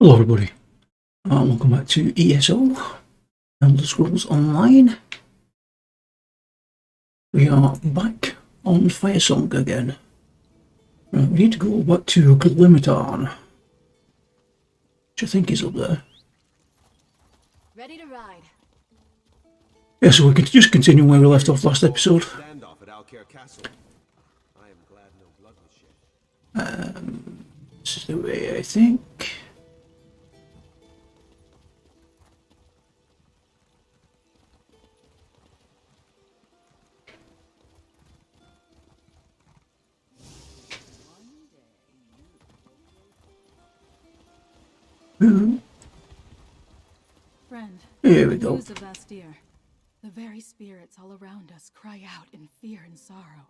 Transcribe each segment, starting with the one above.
Hello everybody, welcome back to E.S.O, Elder Scrolls Online. We are back on Firesong again. We need to go back to Glimmertarn, which I think is up there. Ready to ride. Yeah, so we can just continue where we left off last episode. This is the way, I think. Friend, Here we go. news of Bastir. The very spirits all around us cry out in fear and sorrow.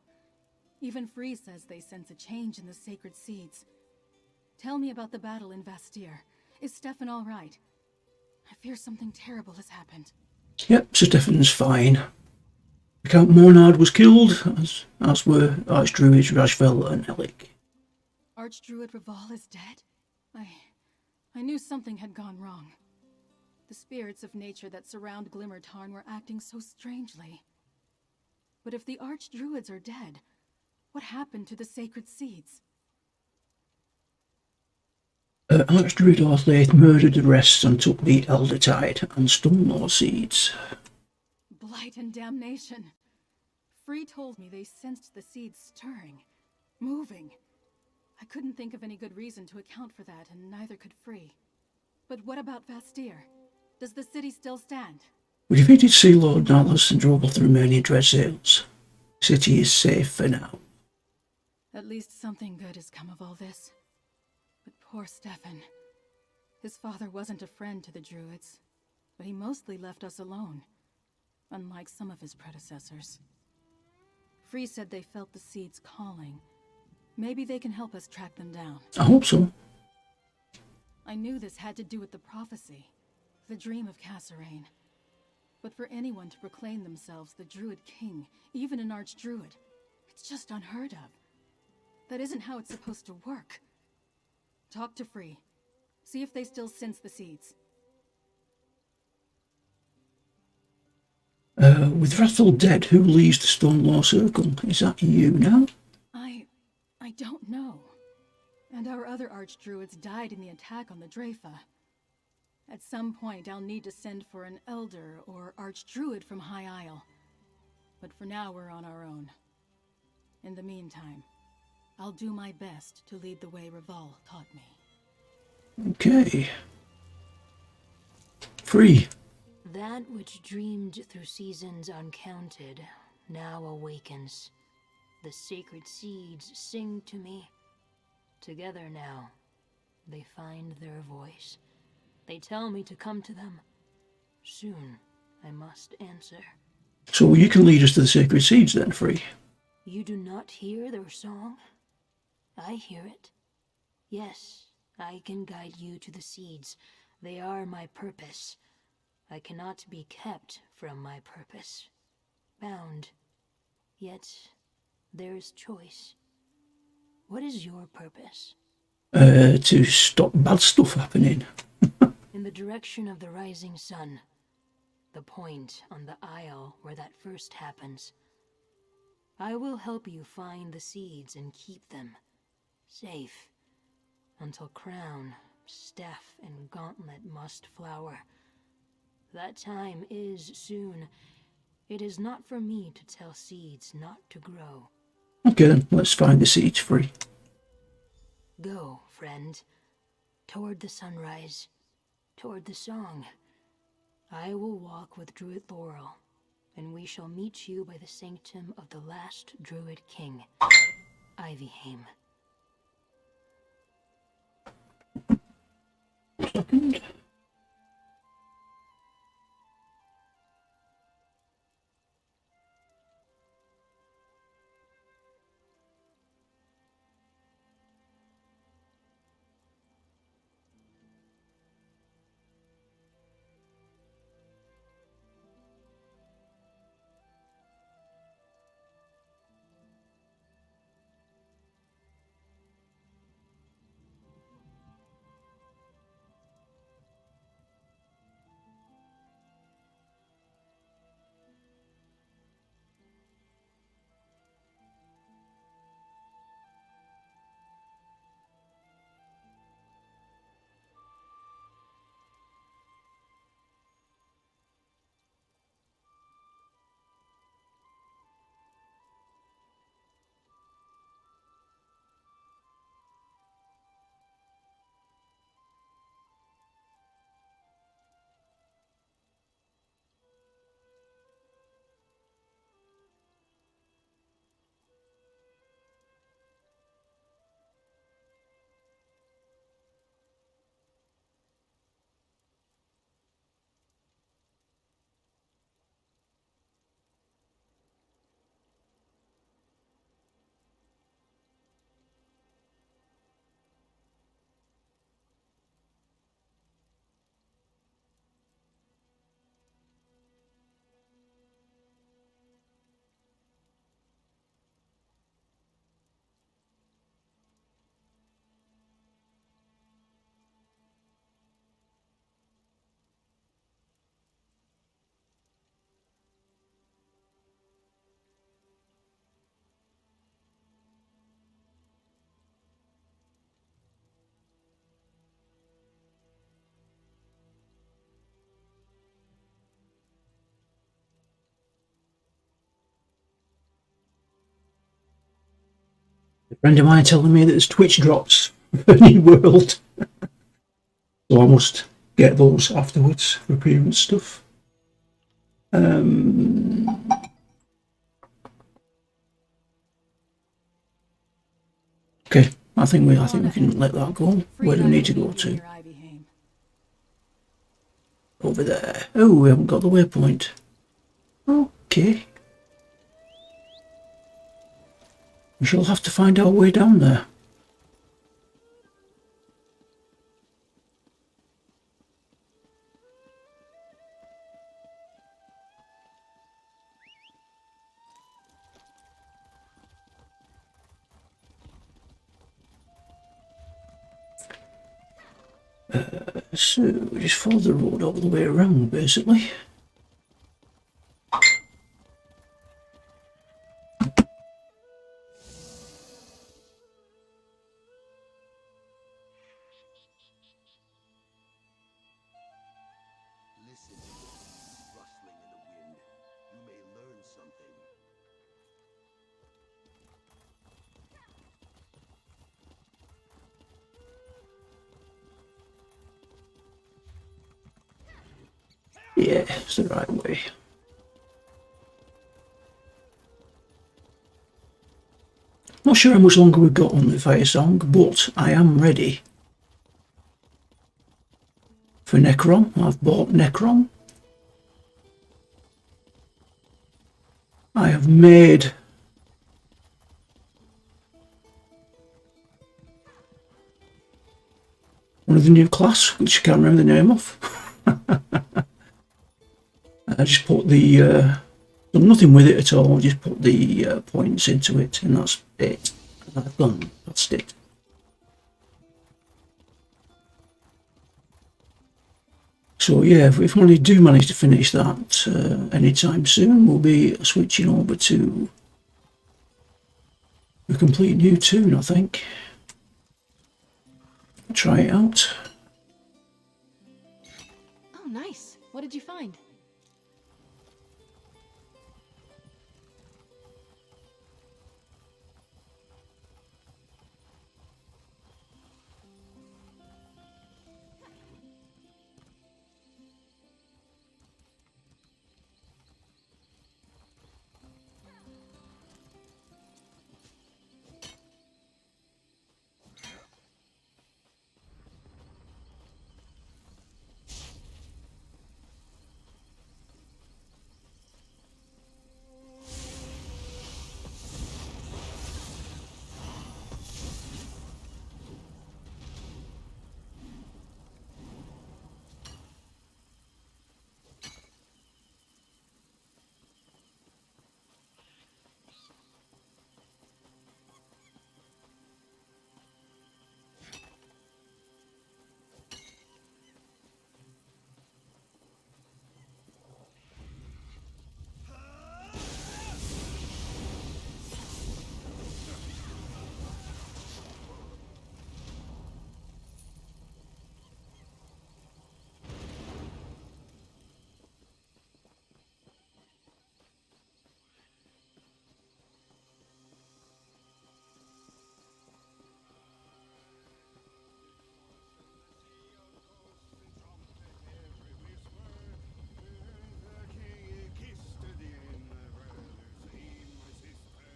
Even Free says they sense a change in the sacred seeds. Tell me about the battle in Bastir. Is Stefan all right? I fear something terrible has happened. Yep, so Stefan's fine. Count Mornard was killed, as were Archdruids Rashvel and Elik. Archdruid Raval is dead? I knew something had gone wrong. The spirits of nature that surround Glimmertarn were acting so strangely. But if the Archdruids are dead, what happened to the sacred seeds? Archdruid Orthlaith murdered the rest and took the Elder Tide and Stonelaw seeds. Blight and damnation. Free told me they sensed the seeds stirring, moving. I couldn't think of any good reason to account for that, and neither could Free. But what about Bastir? Does the city still stand? We defeated Sea Lord Nallus and drove off the remaining Dreadsails. The city is safe for now. At least something good has come of all this. But poor Stefan. His father wasn't a friend to the Druids, but he mostly left us alone, unlike some of his predecessors. Free said they felt the seeds calling. Maybe they can help us track them down. I hope so. I knew this had to do with the prophecy, the dream of Kasserine. But for anyone to proclaim themselves the Druid King, even an Archdruid, it's just unheard of. That isn't how it's supposed to work. Talk to Free. See if they still sense the seeds. With Rathel dead, who leaves the Stonelaw Circle? Is that you now? I don't know. And our other Archdruids died in the attack on the Drafa. At some point, I'll need to send for an Elder or Archdruid from High Isle. But for now, we're on our own. In the meantime, I'll do my best to lead the way Raval taught me. Okay. Free. That which dreamed through seasons uncounted now awakens. The sacred seeds sing to me. Together now, they find their voice. They tell me to come to them. Soon, I must answer. So you can lead us to the sacred seeds then, Free. You do not hear their song? I hear it. Yes, I can guide you to the seeds. They are my purpose. I cannot be kept from my purpose. Bound. Yet, there's choice. What is your purpose? To stop bad stuff happening. In the direction of the rising sun. The point on the isle where that first happens. I will help you find the seeds and keep them safe until crown, staff, and gauntlet must flower. That time is soon. It is not for me to tell seeds not to grow. Okay then, let's find the seeds, Free. Go, friend. Toward the sunrise. Toward the song. I will walk with Druid Laurel, and we shall meet you by the sanctum of the last Druid King, Ivyheim. friend of mine telling me that there's Twitch drops for New World. So I must get those afterwards for appearance stuff. Okay, I think we can let that go. Where do we need to go to? Over there. Oh, we haven't got the waypoint. Okay. We shall have to find our way down there. So, we just follow the road all the way around, basically. Listen to this rustling in the wind. You may learn something. Yeah, it's the right way. Not sure how much longer we've got on the Firesong, but I am ready for Necron. I've bought Necron. I have made one of the new class, which I can't remember the name of. I just put the done nothing with it at all. Just put the points into it, and that's it. I've done. That's it. So yeah, if we only do manage to finish that anytime soon, we'll be switching over to a complete new tune, I think. Try it out. Oh, nice. What did you find?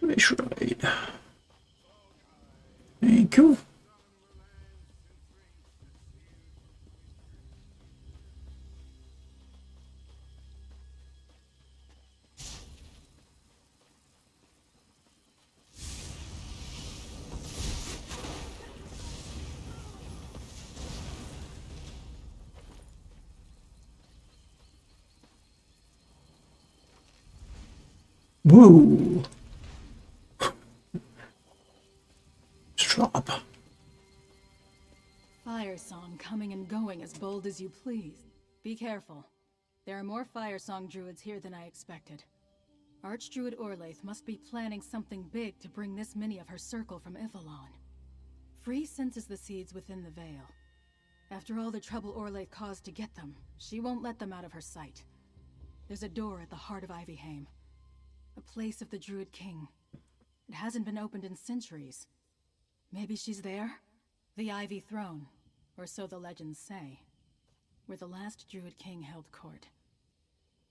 That's right. Thank you. Whoa. Strap. Firesong coming and going as bold as you please. Be careful. There are more Firesong druids here than I expected. Archdruid Orlaith must be planning something big to bring this many of her circle from Ivalon. Free senses the seeds within the veil. After all the trouble Orlaith caused to get them, she won't let them out of her sight. There's a door at the heart of Ivyheim. A place of the Druid King. It hasn't been opened in centuries, Maybe she's there? The Ivy Throne, or so the legends say, where the last Druid King held court.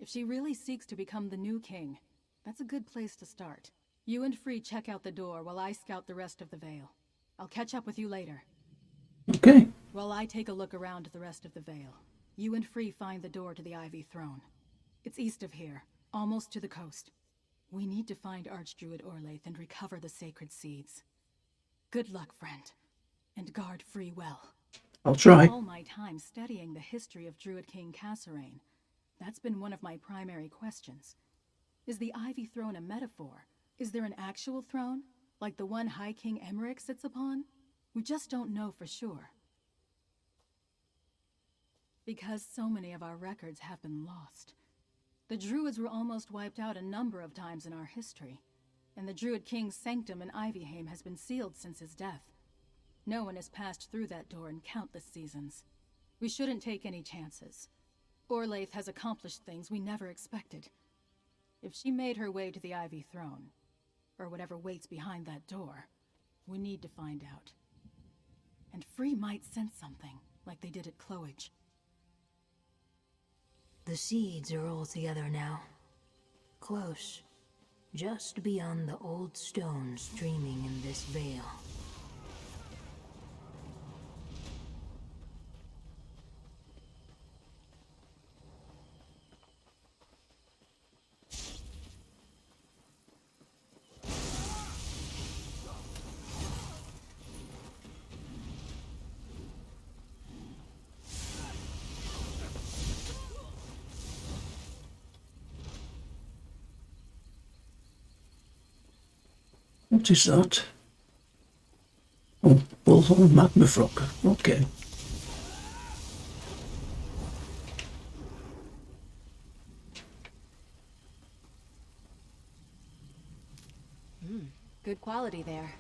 If she really seeks to become the new king, that's a good place to start. You and Free check out the door while I scout the rest of the Vale. I'll catch up with you later. Okay. While I take a look around the rest of the Vale, you and Free find the door to the Ivy Throne. It's east of here, almost to the coast. We need to find Archdruid Orlaith and recover the sacred seeds. Good luck, friend, and guard Free well. I'll try. All my time studying the history of Druid King Kasserine, that's been one of my primary questions. Is the Ivy Throne a metaphor? Is there an actual throne, like the one High King Emmerich sits upon? We just don't know for sure. Because so many of our records have been lost. The Druids were almost wiped out a number of times in our history, and the Druid King's sanctum in Ivyheim has been sealed since his death. No one has passed through that door in countless seasons. We shouldn't take any chances. Orlaith has accomplished things we never expected. If she made her way to the Ivy Throne, or whatever waits behind that door, we need to find out. And Free might sense something, like they did at Cloage. The seeds are all together now. Close. Just beyond the old stones dreaming in this vale. What is that? Oh, Bullhorn Magma Frog. Okay. Good quality there.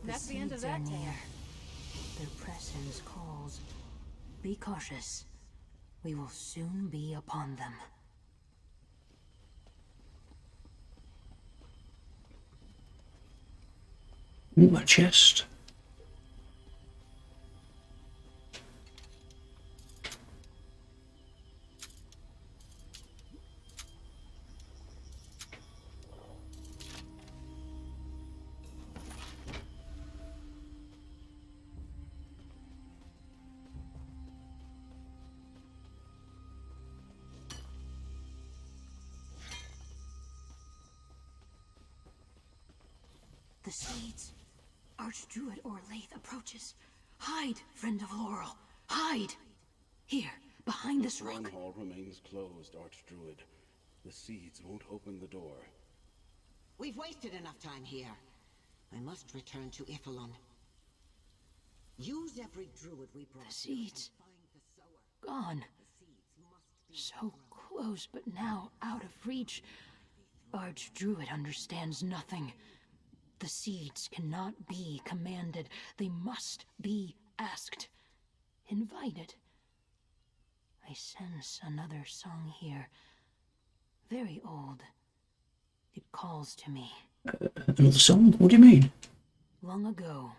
That's the end of that Seeds are tale. near. Their presence calls. Be cautious. We will soon be upon them. Ooh, a chest. The seeds. Archdruid Orlaith approaches. Hide, friend of Laurel. Hide! Here, behind this Throne rock. hall remains closed, Archdruid. The seeds won't open the door. We've wasted enough time here. I must return to Ifilon. Use every druid we brought. The seeds. Here and find the sower. Gone. The seeds must be So close, but now out of reach. Archdruid understands nothing. The seeds cannot be commanded. They must be asked. Invited. I sense another song here. Very old. It calls to me. Another song? What do you mean? Long ago,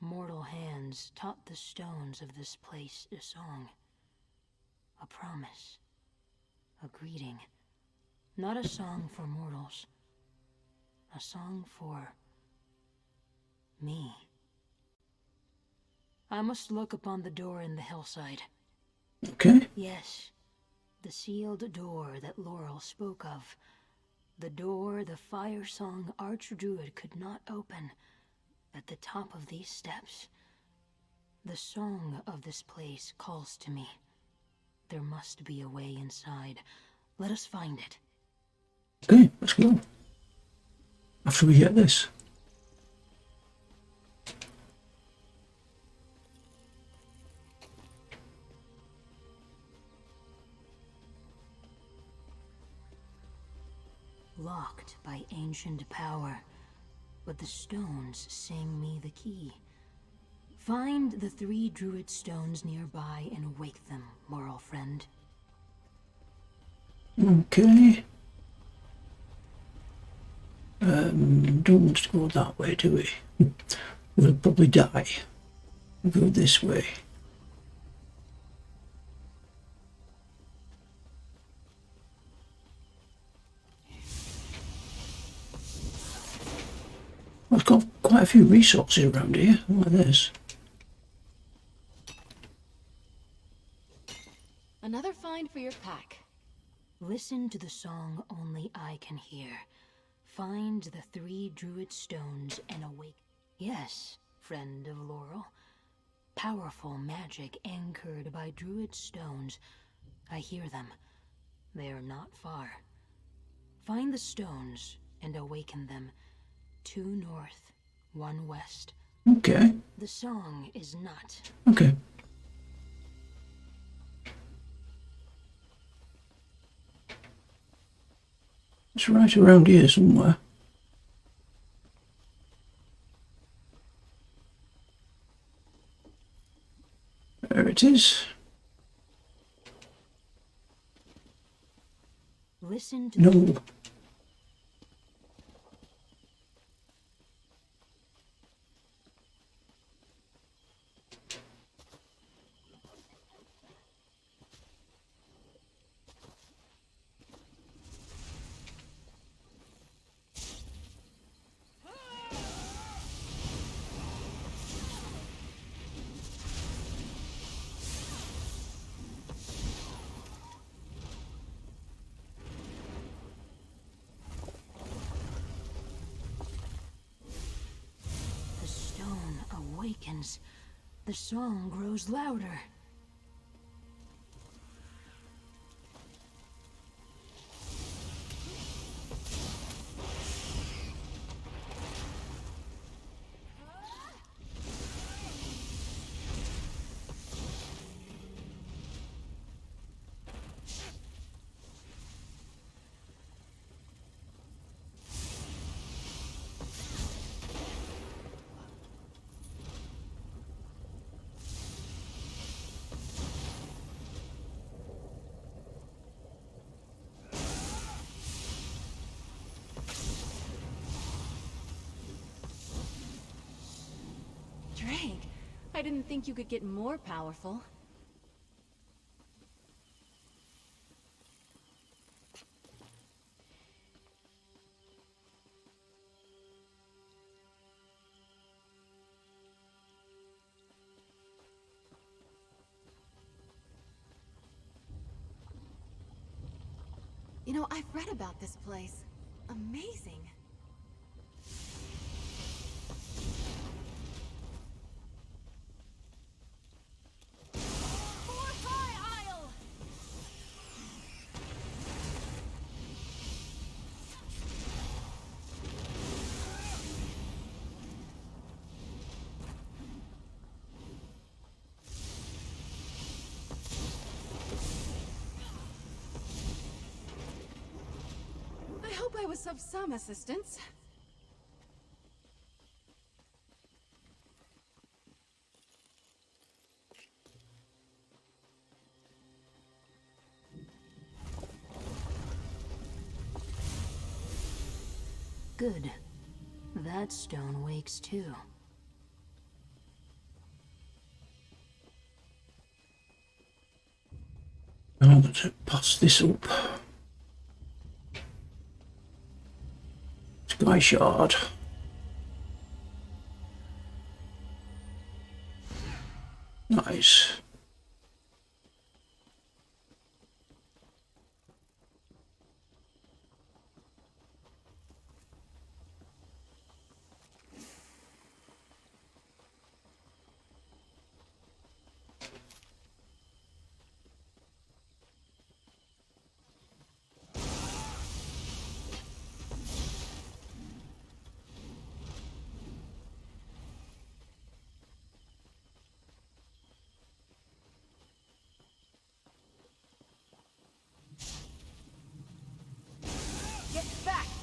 mortal hands taught the stones of this place a song. A promise. A greeting. Not a song for mortals. A song for me. I must look upon the door in the hillside. Okay. Yes, the sealed door that Laurel spoke of. The door the Firesong Archdruid could not open. At the top of these steps, the song of this place calls to me. There must be a way inside. Let us find it. Okay, let's go. After we get this. locked by ancient power, but the stones sing me the key. Find the 3 druid stones nearby and wake them, moral friend. Okay. Don't want to go that way, do we? We'll probably die. We'll go this way. I've got quite a few resources around here, like this. Another find for your pack. Listen to the song only I can hear. Find the 3 druid stones and awake. Yes, friend of Laurel. Powerful magic anchored by druid stones. I hear them. They are not far. Find the stones and awaken them. 2 north, 1 west. Okay. The song is not. Okay. It's right around here somewhere. There it is. Listen to No. the stone awakens. The song grows louder. Drake, I didn't think you could get more powerful. You know, I've read about this place. Amazing. I hope I was of some assistance. Good. That stone wakes too. I'm going to pass this up. Sky shard. Nice.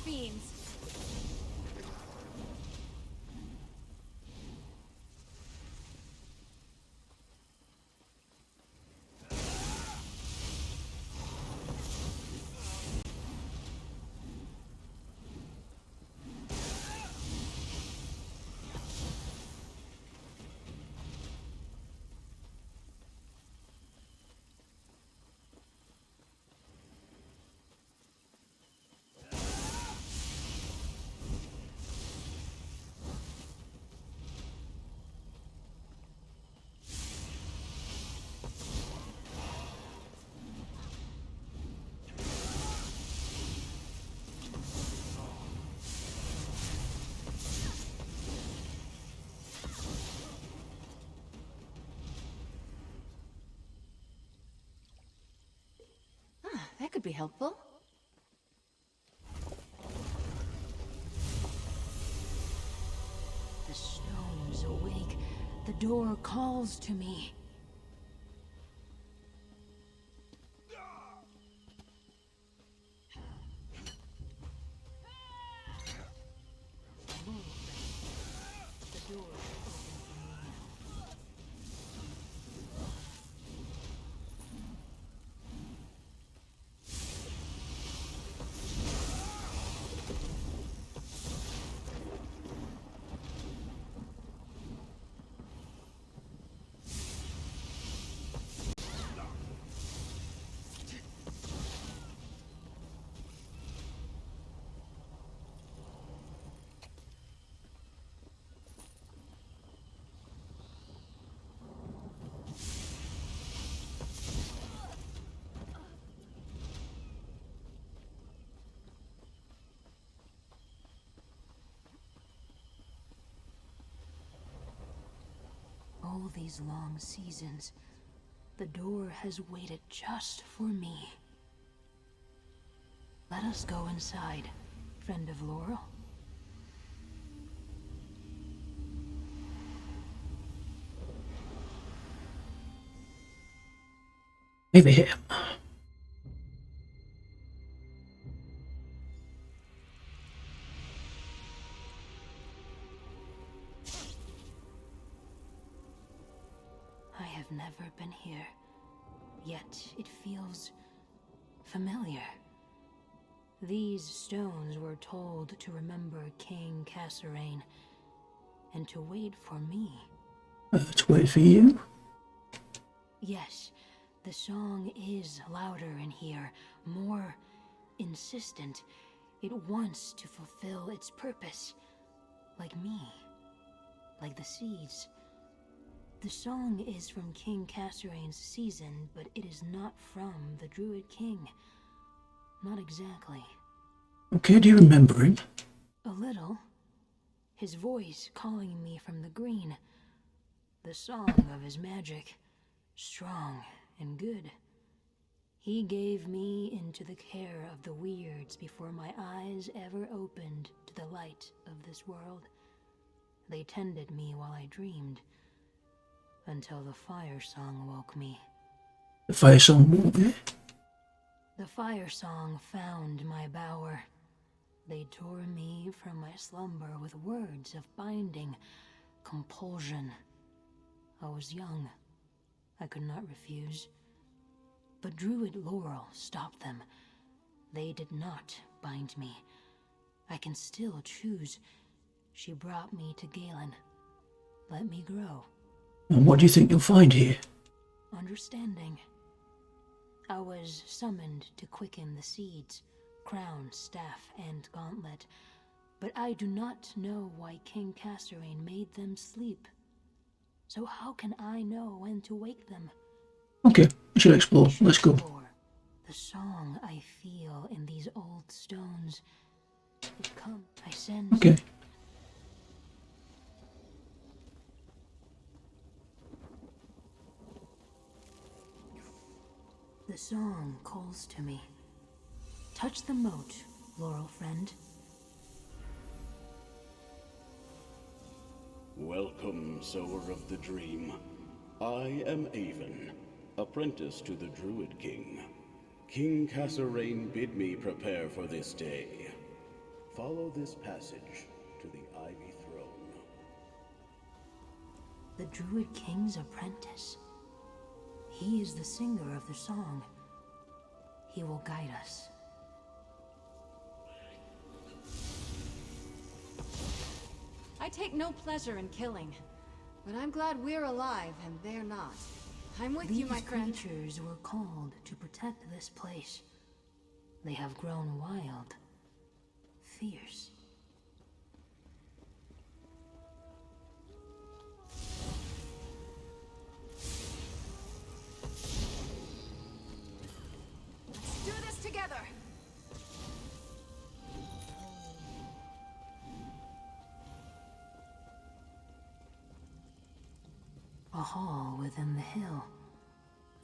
fiends. That could be helpful. The stone's awake. The door calls to me. The door all these long seasons, the door has waited just for me. Let us go inside, friend of Laurel. Over here. I have never been here, yet it feels familiar. These stones were told to remember King Kasserine and to wait for me. To wait for you. Yes, the song is louder in here, more insistent. It wants to fulfill its purpose, like me, like the seeds. The song is from King Kasserine's season, but it is not from the Druid King. Not exactly. Okay, do you remember him? A little. His voice calling me from the green. The song of his magic, strong and good. He gave me into the care of the weirds before my eyes ever opened to the light of this world. They tended me while I dreamed, until the Firesong woke me. The Firesong woke you? The Firesong found my bower. They tore me from my slumber with words of binding, compulsion. I was young. I could not refuse. But Druid Laurel stopped them. They did not bind me. I can still choose. She brought me to Galen. Let me grow. And what do you think you'll find here? Understanding. I was summoned to quicken the seeds, crown, staff, and gauntlet, but I do not know why King Kasserine made them sleep. So how can I know when to wake them? Okay, we should explore. Let's go. The song I feel in these old stones. It comes, I sense. Okay. The song calls to me. Touch the moat, Laurel friend. Welcome, sower of the dream. I am Avon, apprentice to the Druid King. King Kasserine bid me prepare for this day. Follow this passage to the Ivy Throne. The Druid King's apprentice. He is the singer of the song. He will guide us. I take no pleasure in killing, but I'm glad we're alive and they're not. I'm with you, my friend. These creatures were called to protect this place. They have grown wild, fierce. Let's do this together! A hall within the hill.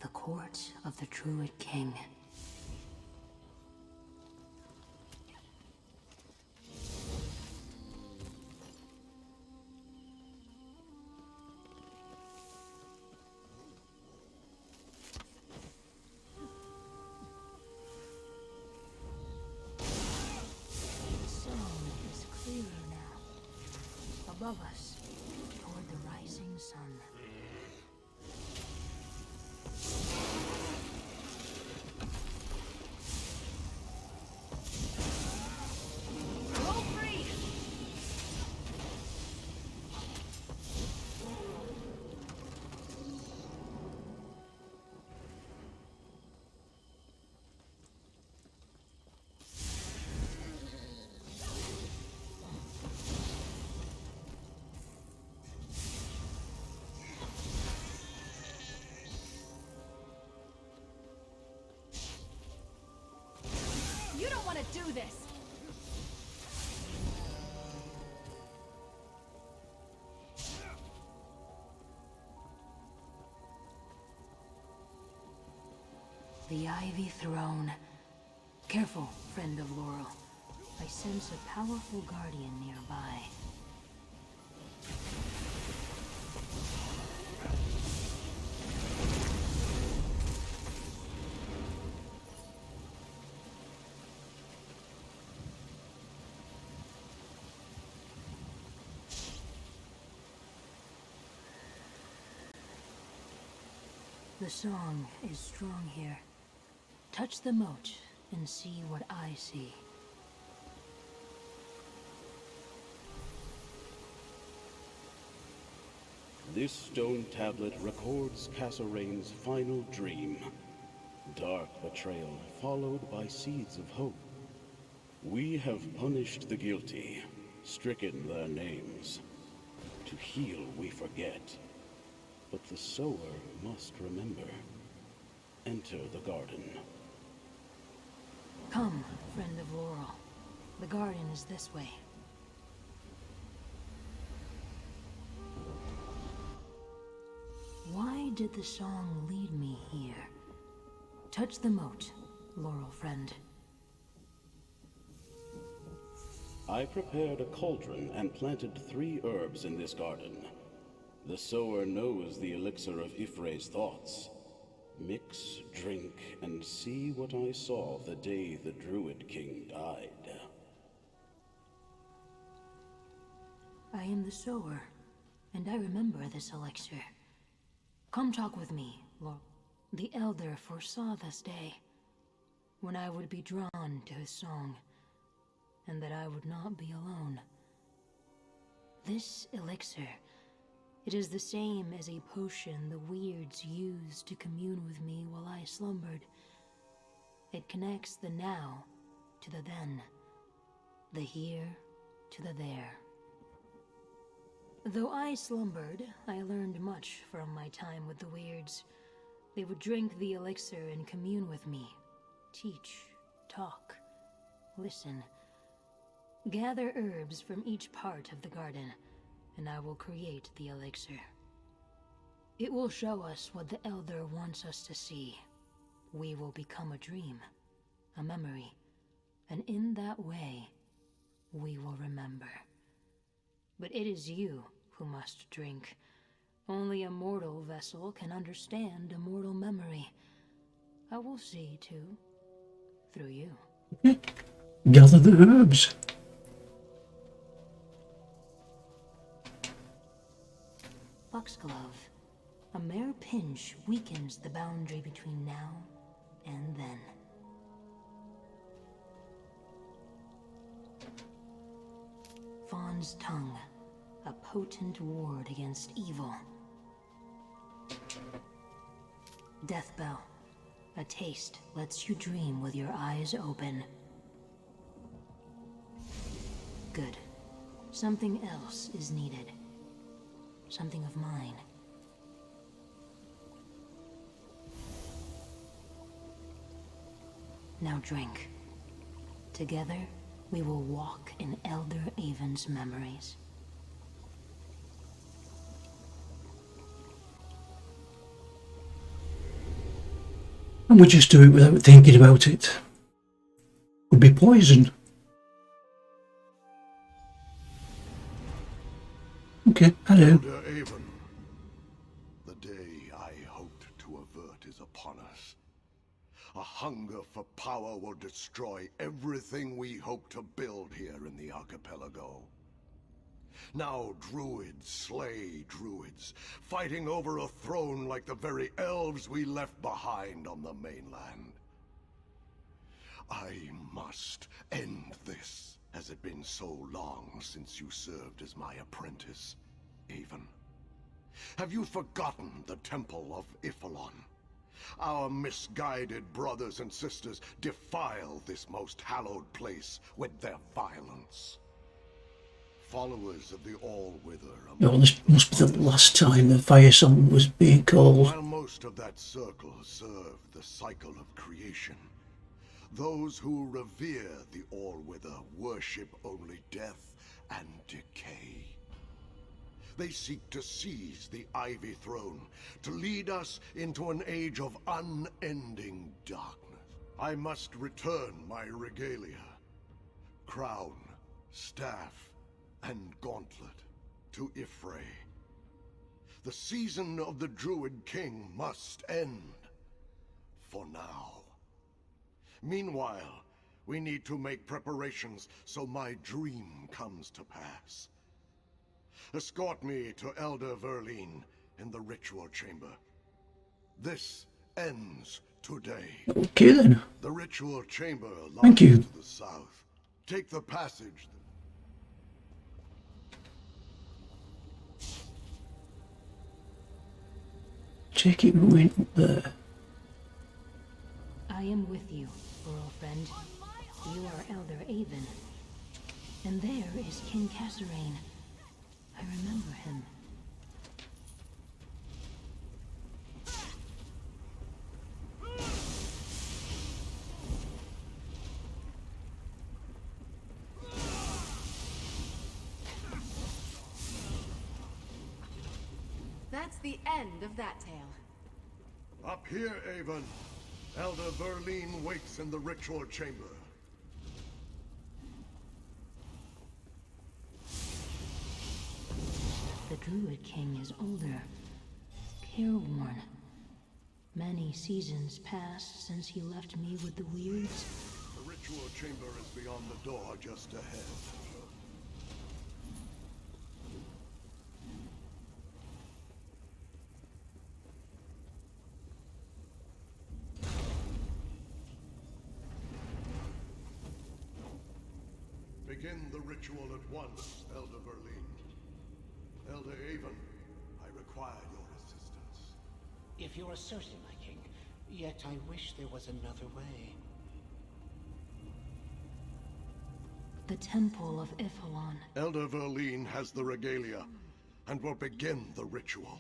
The court of the Druid King. The song is clearer now. Above us, toward the rising sun. You don't want to do this! The Ivy Throne. Careful, friend of Laurel. I sense a powerful guardian nearby. The song is strong here. Touch the moat and see what I see. This stone tablet records Cassarain's final dream. Dark betrayal, followed by seeds of hope. We have punished the guilty, stricken their names. To heal, we forget. But the sower must remember. Enter the garden. Come, friend of Laurel. The garden is this way. Why did the song lead me here? Touch the moat, Laurel friend. I prepared a cauldron and planted 3 herbs in this garden. The sower knows the elixir of Ifre's thoughts. Mix, drink, and see what I saw the day the Druid King died. I am the sower, and I remember this elixir. Come talk with me, Laurel. The Elder foresaw this day, when I would be drawn to his song, and that I would not be alone. This elixir, it is the same as a potion the weirds used to commune with me while I slumbered. It connects the now to the then, the here to the there. Though I slumbered, I learned much from my time with the weirds. They would drink the elixir and commune with me, teach, talk, listen. Gather herbs from each part of the garden, and I will create the elixir. It will show us what the Elder wants us to see. We will become a dream, a memory, and in that way, we will remember. But it is you who must drink. Only a mortal vessel can understand a mortal memory. I will see, too, through you. Gather the herbs. defines the boundary between now and then. Fawn's tongue, a potent ward against evil. Death bell, a taste lets you dream with your eyes open. Good. Something else is needed. Something of mine. Now drink. Together, we will walk in Elder Avon's memories. And we just do it without thinking about it. Would be poison. Okay, hello. Elder Avon, the day I hoped to avert is upon us. A hunger for power will destroy everything we hope to build here in the archipelago. Now druids slay druids, fighting over a throne like the very elves we left behind on the mainland. I must end this. Has it been so long since you served as my apprentice, Avon? Have you forgotten the Temple of E.S.O? Our misguided brothers and sisters defile this most hallowed place with their violence. Followers of the All-Wither... Oh, this must be the last time the Firesong was being called. While most of that circle serve the cycle of creation, those who revere the All-Wither worship only death and decay. They seek to seize the Ivy Throne, to lead us into an age of unending darkness. I must return my regalia, crown, staff, and gauntlet to Ifray. The season of the Druid King must end, for now. Meanwhile, we need to make preparations so my dream comes to pass. Escort me to Elder Verleen in the ritual chamber. This ends today. Okay then. The ritual chamber lies Thank you. to the south. Take the passage. Take it right up there. I am with you, Burl friend. You are Elder Avon. And there is King Kasserine. I remember him. That's the end of that tale. Up here, Avon. Elder Verleen waits in the ritual chamber. The Druid King is older, careworn. Many seasons passed since he left me with the Weirds. The ritual chamber is beyond the door just ahead. Begin the ritual at once, Elder Verleen. Elder Avon, I require your assistance. If you are certain, my king, yet I wish there was another way. The Temple of E.S.O. Elder Verleen has the regalia, and will begin the ritual.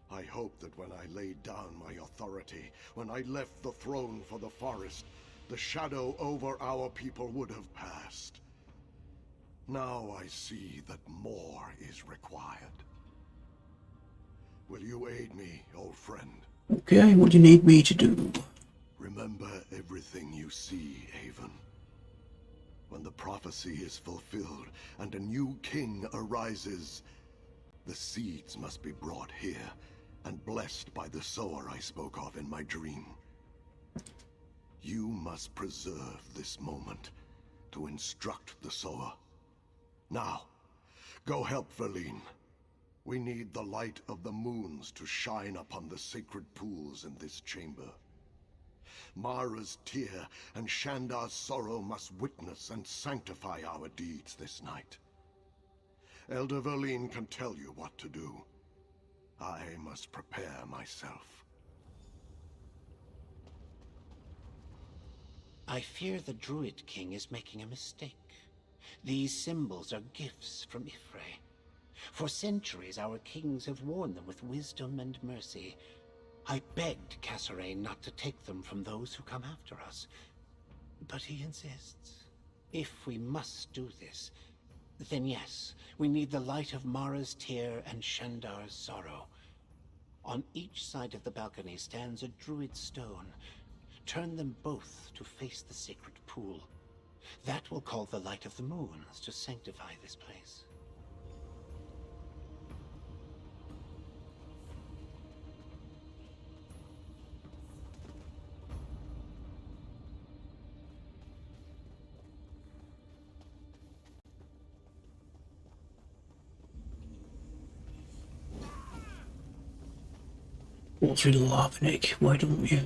I hope that when I laid down my authority, when I left the throne for the forest, the shadow over our people would have passed. Now I see that more is required. Will you aid me, old friend? Okay, what do you need me to do? Remember everything you see, Avon. When the prophecy is fulfilled and a new king arises, the seeds must be brought here and blessed by the sower I spoke of in my dream. You must preserve this moment to instruct the sower. Now, go help Verleen. We need the light of the moons to shine upon the sacred pools in this chamber. Mara's tear and Shandar's sorrow must witness and sanctify our deeds this night. Elder Verlene can tell you what to do. I must prepare myself. I fear the Druid King is making a mistake. These symbols are gifts from Ifre. For centuries, our kings have worn them with wisdom and mercy. I begged Kasserine not to take them from those who come after us, but he insists. If we must do this, then yes, we need the light of Mara's tear and Shandar's sorrow. On each side of the balcony stands a druid stone. Turn them both to face the sacred pool. That will call the light of the moons to sanctify this place. Walk through the lava, Nick. Why don't you?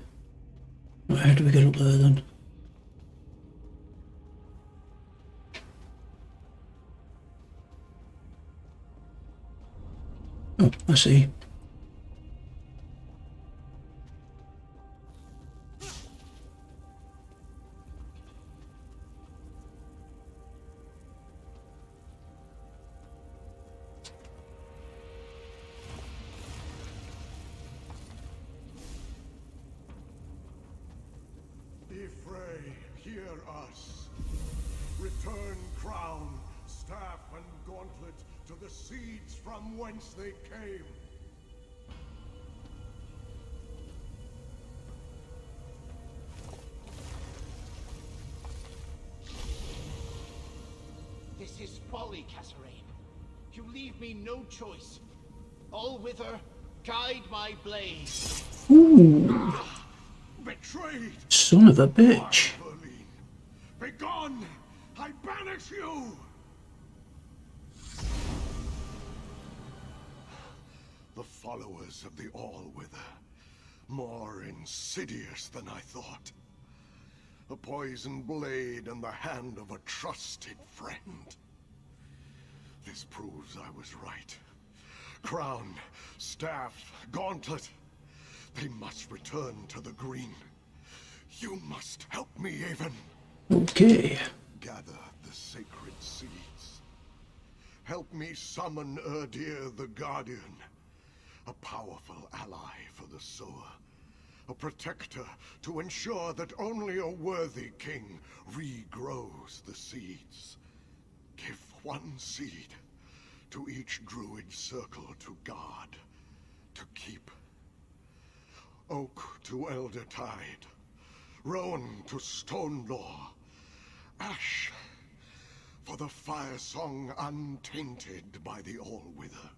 Right, how do we get up there then? Oh, I see. Ifre, hear us. Return crown, staff, and gauntlet to the seeds from whence they came. This is folly, Kasserine. You leave me no choice. All wither, guide my blade. Ooh, Betrayed! son of a bitch. Verlene, begone! I banish you! The followers of the All-Wither, more insidious than I thought. A poisoned blade in the hand of a trusted friend. This proves I was right. Crown, staff, gauntlet. They must return to the green. You must help me, Avon. Okay. Gather the sacred seeds. Help me summon Erdir the Guardian. A powerful ally for the sower. A protector to ensure that only a worthy king regrows the seeds. Give one seed to each druid circle to guard, to keep. Oak to Elder Tide, Rowan to Stonelaw, Ash for the Firesong untainted by the All-Wither.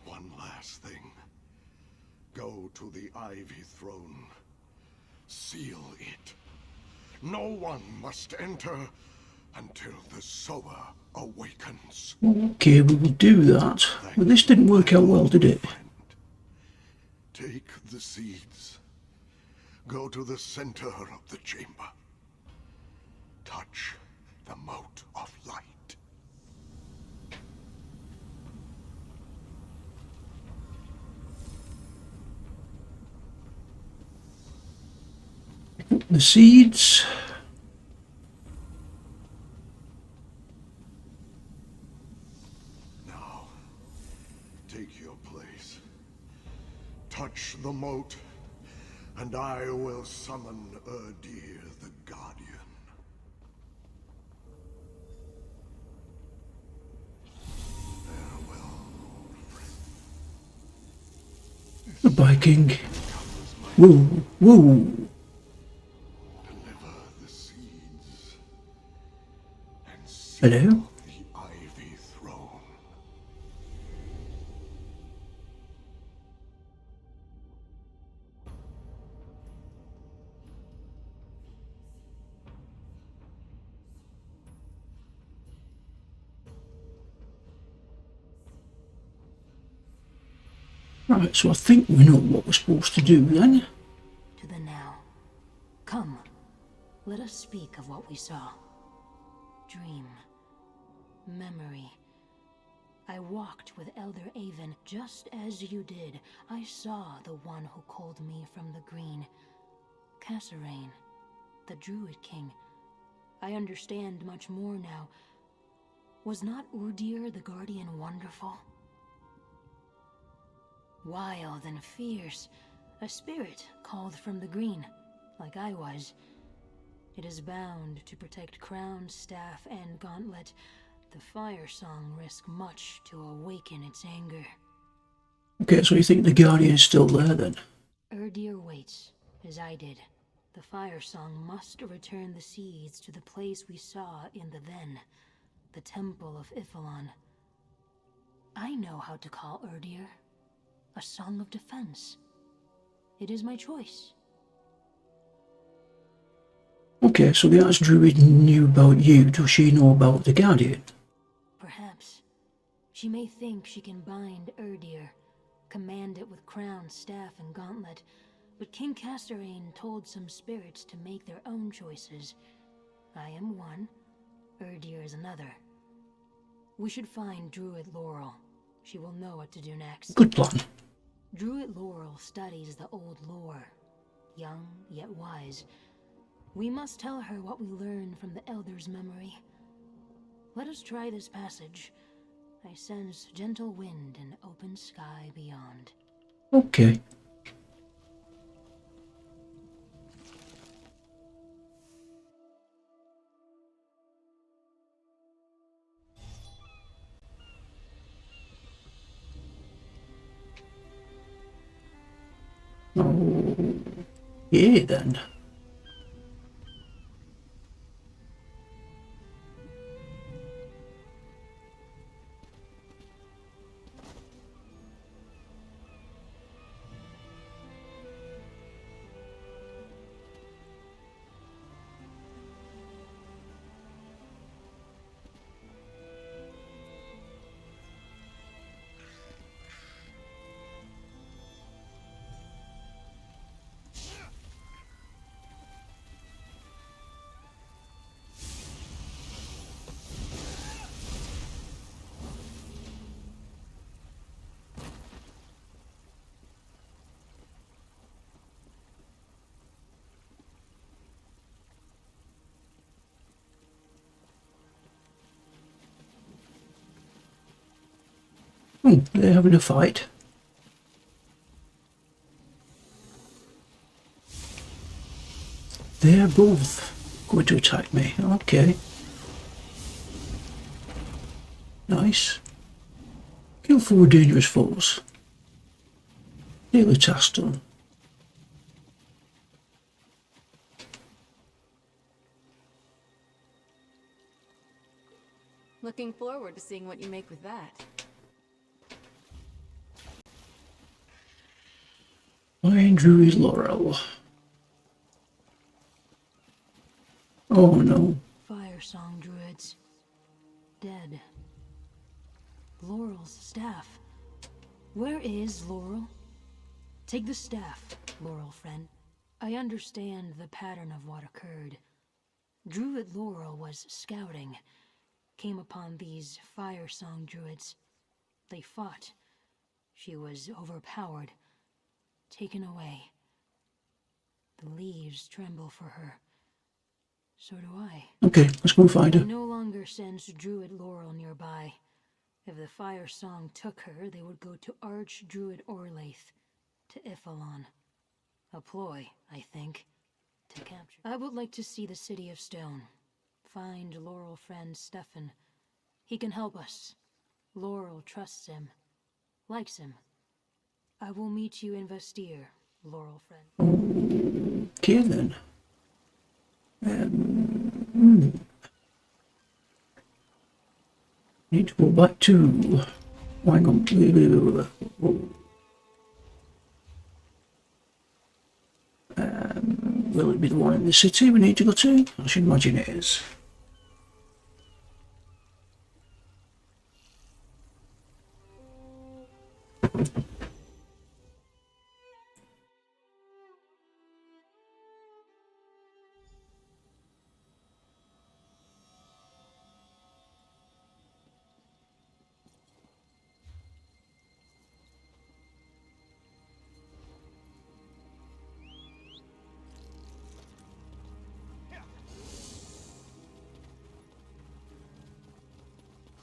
One last thing. Go to the Ivy Throne. Seal it. No one must enter until the sower awakens. Okay, we will do that. But this didn't work out well, did it? Take the seeds. Go to the center of the chamber. Touch the mote of light. The seeds. Now, take your place. Touch the moat, and I will summon Erdir the Guardian. Farewell, old friend. Goodbye, King. Whoa, whoa. Deliver the seeds and seal Hello? the Ivy Throne. Right, so I think we know what we're supposed to do then. To the now. Come, let us speak of what we saw. Dream. Memory. I walked with Elder Avon just as you did. I saw the one who called me from the green. Kasserine, the Druid King. I understand much more now. Was not Urdir the Guardian wonderful? Wild and fierce. A spirit called from the green, like I was. It is bound to protect crown, staff, and gauntlet. The Firesong risk much to awaken its anger. Okay, so you think the Guardian's still there then? Urdir waits, as I did. The Firesong must return the seeds to the place we saw in the Then, the Temple of Iphelon. I know how to call Urdir a song of defense. It is my choice. Okay, so the Archdruid knew about you. Does she know about the Guardian? Perhaps. She may think she can bind Urdir, command it with crown, staff, and gauntlet, but King Kasserine told some spirits to make their own choices. I am one, Urdir is another. We should find Druid Laurel. She will know what to do next. Good plan. Druid Laurel studies the old lore, young yet wise. We must tell her what we learned from the Elder's memory. Let us try this passage. I sense gentle wind and open sky beyond. Okay. Oh, yeah then. Oh, they're having a fight. They're both going to attack me. Okay. Nice. Kill 4 dangerous foes. Daily task done. Looking forward to seeing what you make with that. Find Druid Laurel. Oh no. Firesong druids. Dead. Laurel's staff. Where is Laurel? Take the staff, Laurel friend. I understand the pattern of what occurred. Druid Laurel was scouting. Came upon these Firesong druids. They fought. She was overpowered. Taken away. The leaves tremble for her. So do I. Okay, let's go and find I her. no longer sense Druid Laurel nearby. If the Firesong took her, they would go to Archdruid Orlaith, to Iphelon. A ploy, I think, to capture. I would like to see the City of Stone. Find Laurel friend Stefan. He can help us. Laurel trusts him. Likes him. I will meet you in Vestir, Laurel friend. Okay then. Need to go back to... Hang on. Will it be the one in the city we need to go to? I should imagine it is.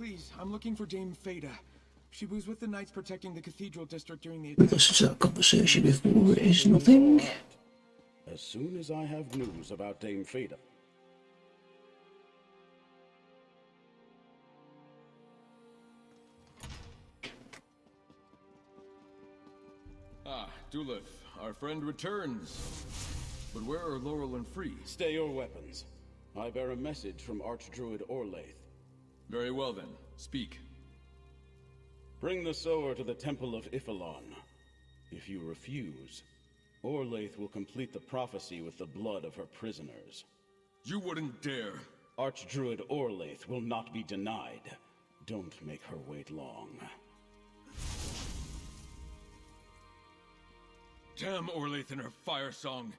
Please, I'm looking for Dame Fada. She was with the knights protecting the cathedral district during the attack. This is our conversation before. It is nothing. As soon as I have news about Dame Fada. Ah, Dulif, our friend returns. But where are Laurel and Free? Stay your weapons. I bear a message from Archdruid Orlaith. Very well then, speak. Bring the sower to the Temple of Iphelon. If you refuse, Orlaith will complete the prophecy with the blood of her prisoners. You wouldn't dare. Archdruid Orlaith will not be denied. Don't make her wait long. Damn Orlaith and her Firesong.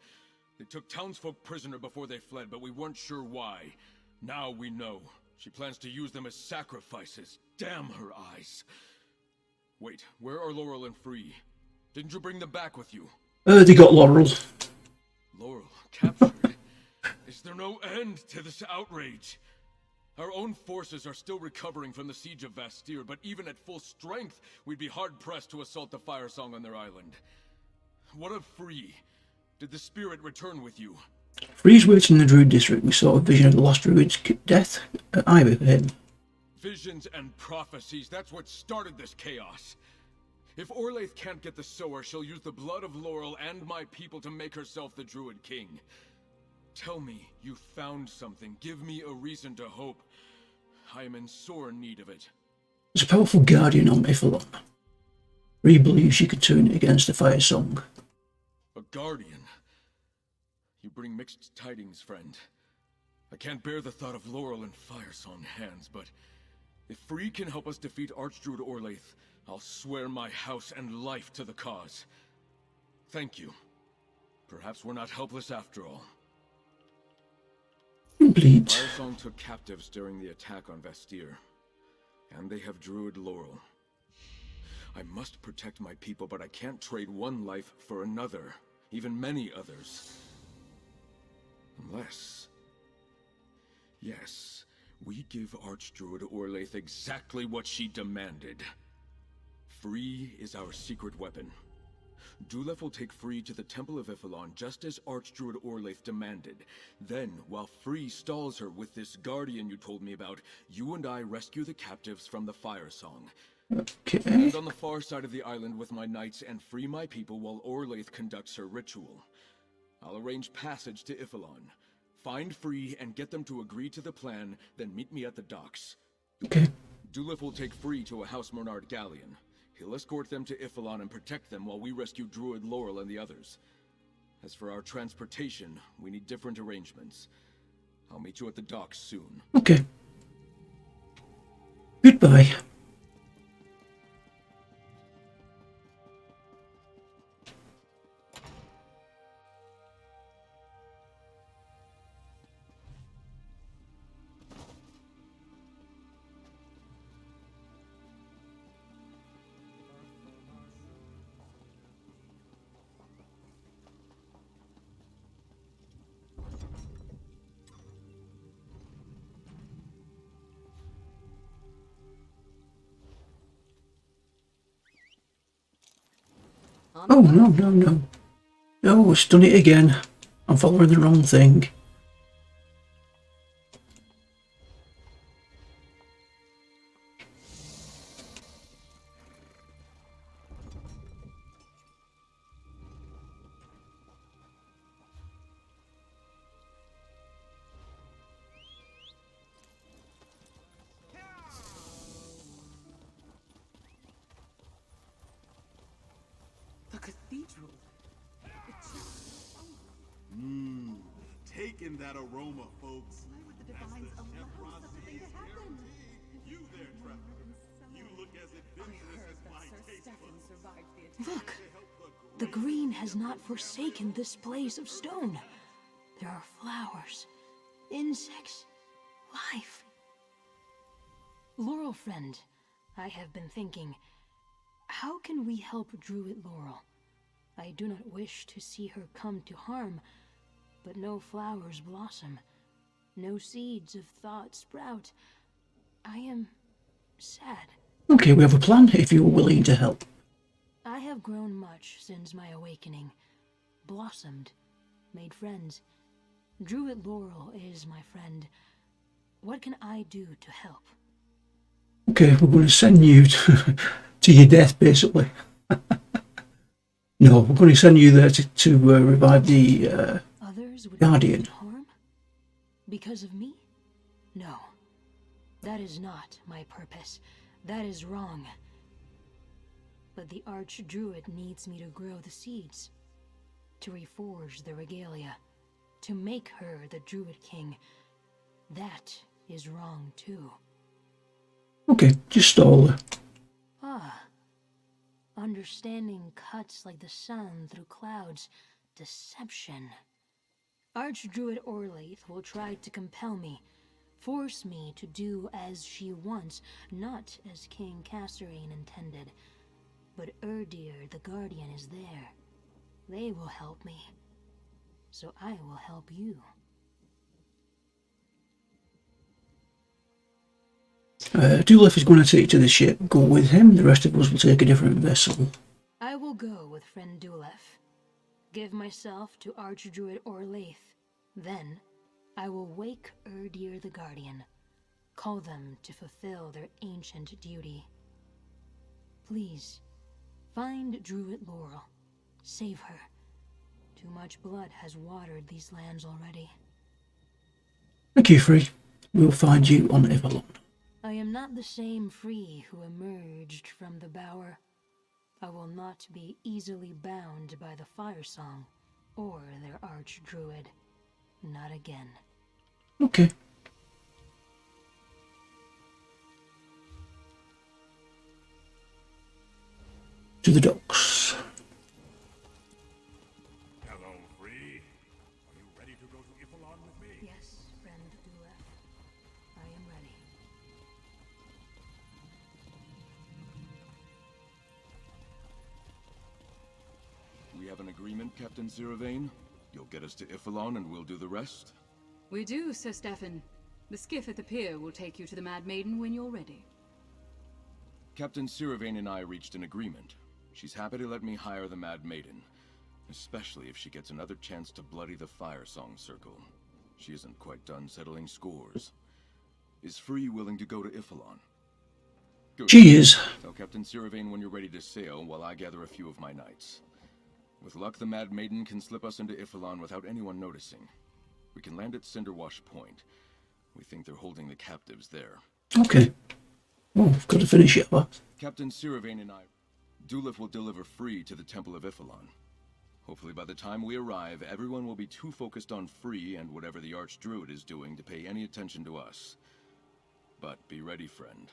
They took townsfolk prisoner before they fled, but we weren't sure why. Now we know. She plans to use them as sacrifices. Damn her eyes. Wait, where are Laurel and Free? Didn't you bring them back with you? They got Laurel. Laurel, captured? Is there no end to this outrage? Our own forces are still recovering from the siege of Vastir, but even at full strength, we'd be hard-pressed to assault the Firesong on their island. What of Free? Did the spirit return with you? Free's waiting in the Druid district. We saw a vision of the lost Druid's death at Ivy for him. Visions and prophecies, that's what started this chaos. If Orlaith can't get the sower, she'll use the blood of Laurel and my people to make herself the Druid King. Tell me you found something. Give me a reason to hope. I am in sore need of it. There's a powerful guardian on Iphelon. Free believes she could turn it against the Firesong. A guardian? You bring mixed tidings, friend. I can't bear the thought of Laurel in Firesong hands, but if Free can help us defeat Archdruid Orlaith, I'll swear my house and life to the cause. Thank you. Perhaps we're not helpless after all. Complete. Firesong took captives during the attack on Vastir, and they have Druid Laurel. I must protect my people, but I can't trade one life for another, even many others. Unless... Yes, we give Archdruid Orlaith exactly what she demanded. Free is our secret weapon. Dulef will take Free to the Temple of Iphelon just as Archdruid Orlaith demanded. Then, while Free stalls her with this guardian you told me about, you and I rescue the captives from the Firesong. Okay. Stand on the far side of the island with my knights and free my people while Orlaith conducts her ritual. I'll arrange passage to Iphelon. Find Free and get them to agree to the plan, then meet me at the docks. Okay. Dulef will take Free to a House Monard galleon. He'll escort them to Iphelon and protect them while we rescue Druid Laurel and the others. As for our transportation, we need different arrangements. I'll meet you at the docks soon. Okay. Goodbye. Oh, no, no, no. No, it's done it again. I'm following the wrong thing. The cathedral. Taking that aroma, folks. Why would the divines allow such a thing to happen? You there, Trevor. You look as adventurous as my taste buds. Look! The green has not forsaken this place of stone. There are flowers, insects, life. Laurel friend, I have been thinking, how can we help Druid Laurel? I do not wish to see her come to harm, but no flowers blossom, no seeds of thought sprout. I am sad. Okay, we have a plan if you're willing to help. I have grown much since my awakening. Blossomed. Made friends. Druid Laurel is my friend. What can I do to help? Okay, we're going to send you to your death, basically. No, we're going to send you there to revive the Others would Guardian. harm? Because of me? No. That is not my purpose. That is wrong. But the Archdruid needs me to grow the seeds. To reforge the regalia. To make her the Druid King. That is wrong too. Okay, just stall her. Ah. Understanding cuts like the sun through clouds. Deception. Archdruid Orlaith will try to compel me. Force me to do as she wants, not as King Kasserine intended. But Erdir the Guardian is there. They will help me. So I will help you. Dooleth is going to take to the ship. Go with him. The rest of us will take a different vessel. I will go with friend Dulef. Give myself to Archdruid Orlaith. Then, I will wake Erdir the Guardian. Call them to fulfill their ancient duty. Please, find Druid Laurel. Save her. Too much blood has watered these lands already. Thank you, Free. We'll find you on Avalon. I am not the same Free who emerged from the Bower. I will not be easily bound by the Firesong or their Archdruid. Not again. Okay. To the docks. Hello, Free. Are you ready to go to Iffalon with me? Yes, friend Dulef. I am ready. We have an agreement, Captain Ziravain? You'll get us to Iffalon and we'll do the rest? We do, Sir Stefan. The skiff at the pier will take you to the Mad Maiden when you're ready. Captain Ziravain and I reached an agreement. She's happy to let me hire the Mad Maiden, especially if she gets another chance to bloody the Firesong Circle. She isn't quite done settling scores. Is Free willing to go to Iffalon? Good. She is. Tell Captain Ziravain when you're ready to sail while I gather a few of my knights. With luck, the Mad Maiden can slip us into Iffalon without anyone noticing. We can land at Cinderwash Point. We think they're holding the captives there. Okay. Oh, I've got to finish it up. Captain Ziravain and I... Dulef will deliver Free to the Temple of Iffalon. Hopefully by the time we arrive, everyone will be too focused on Free and whatever the Archdruid is doing to pay any attention to us. But be ready, friend.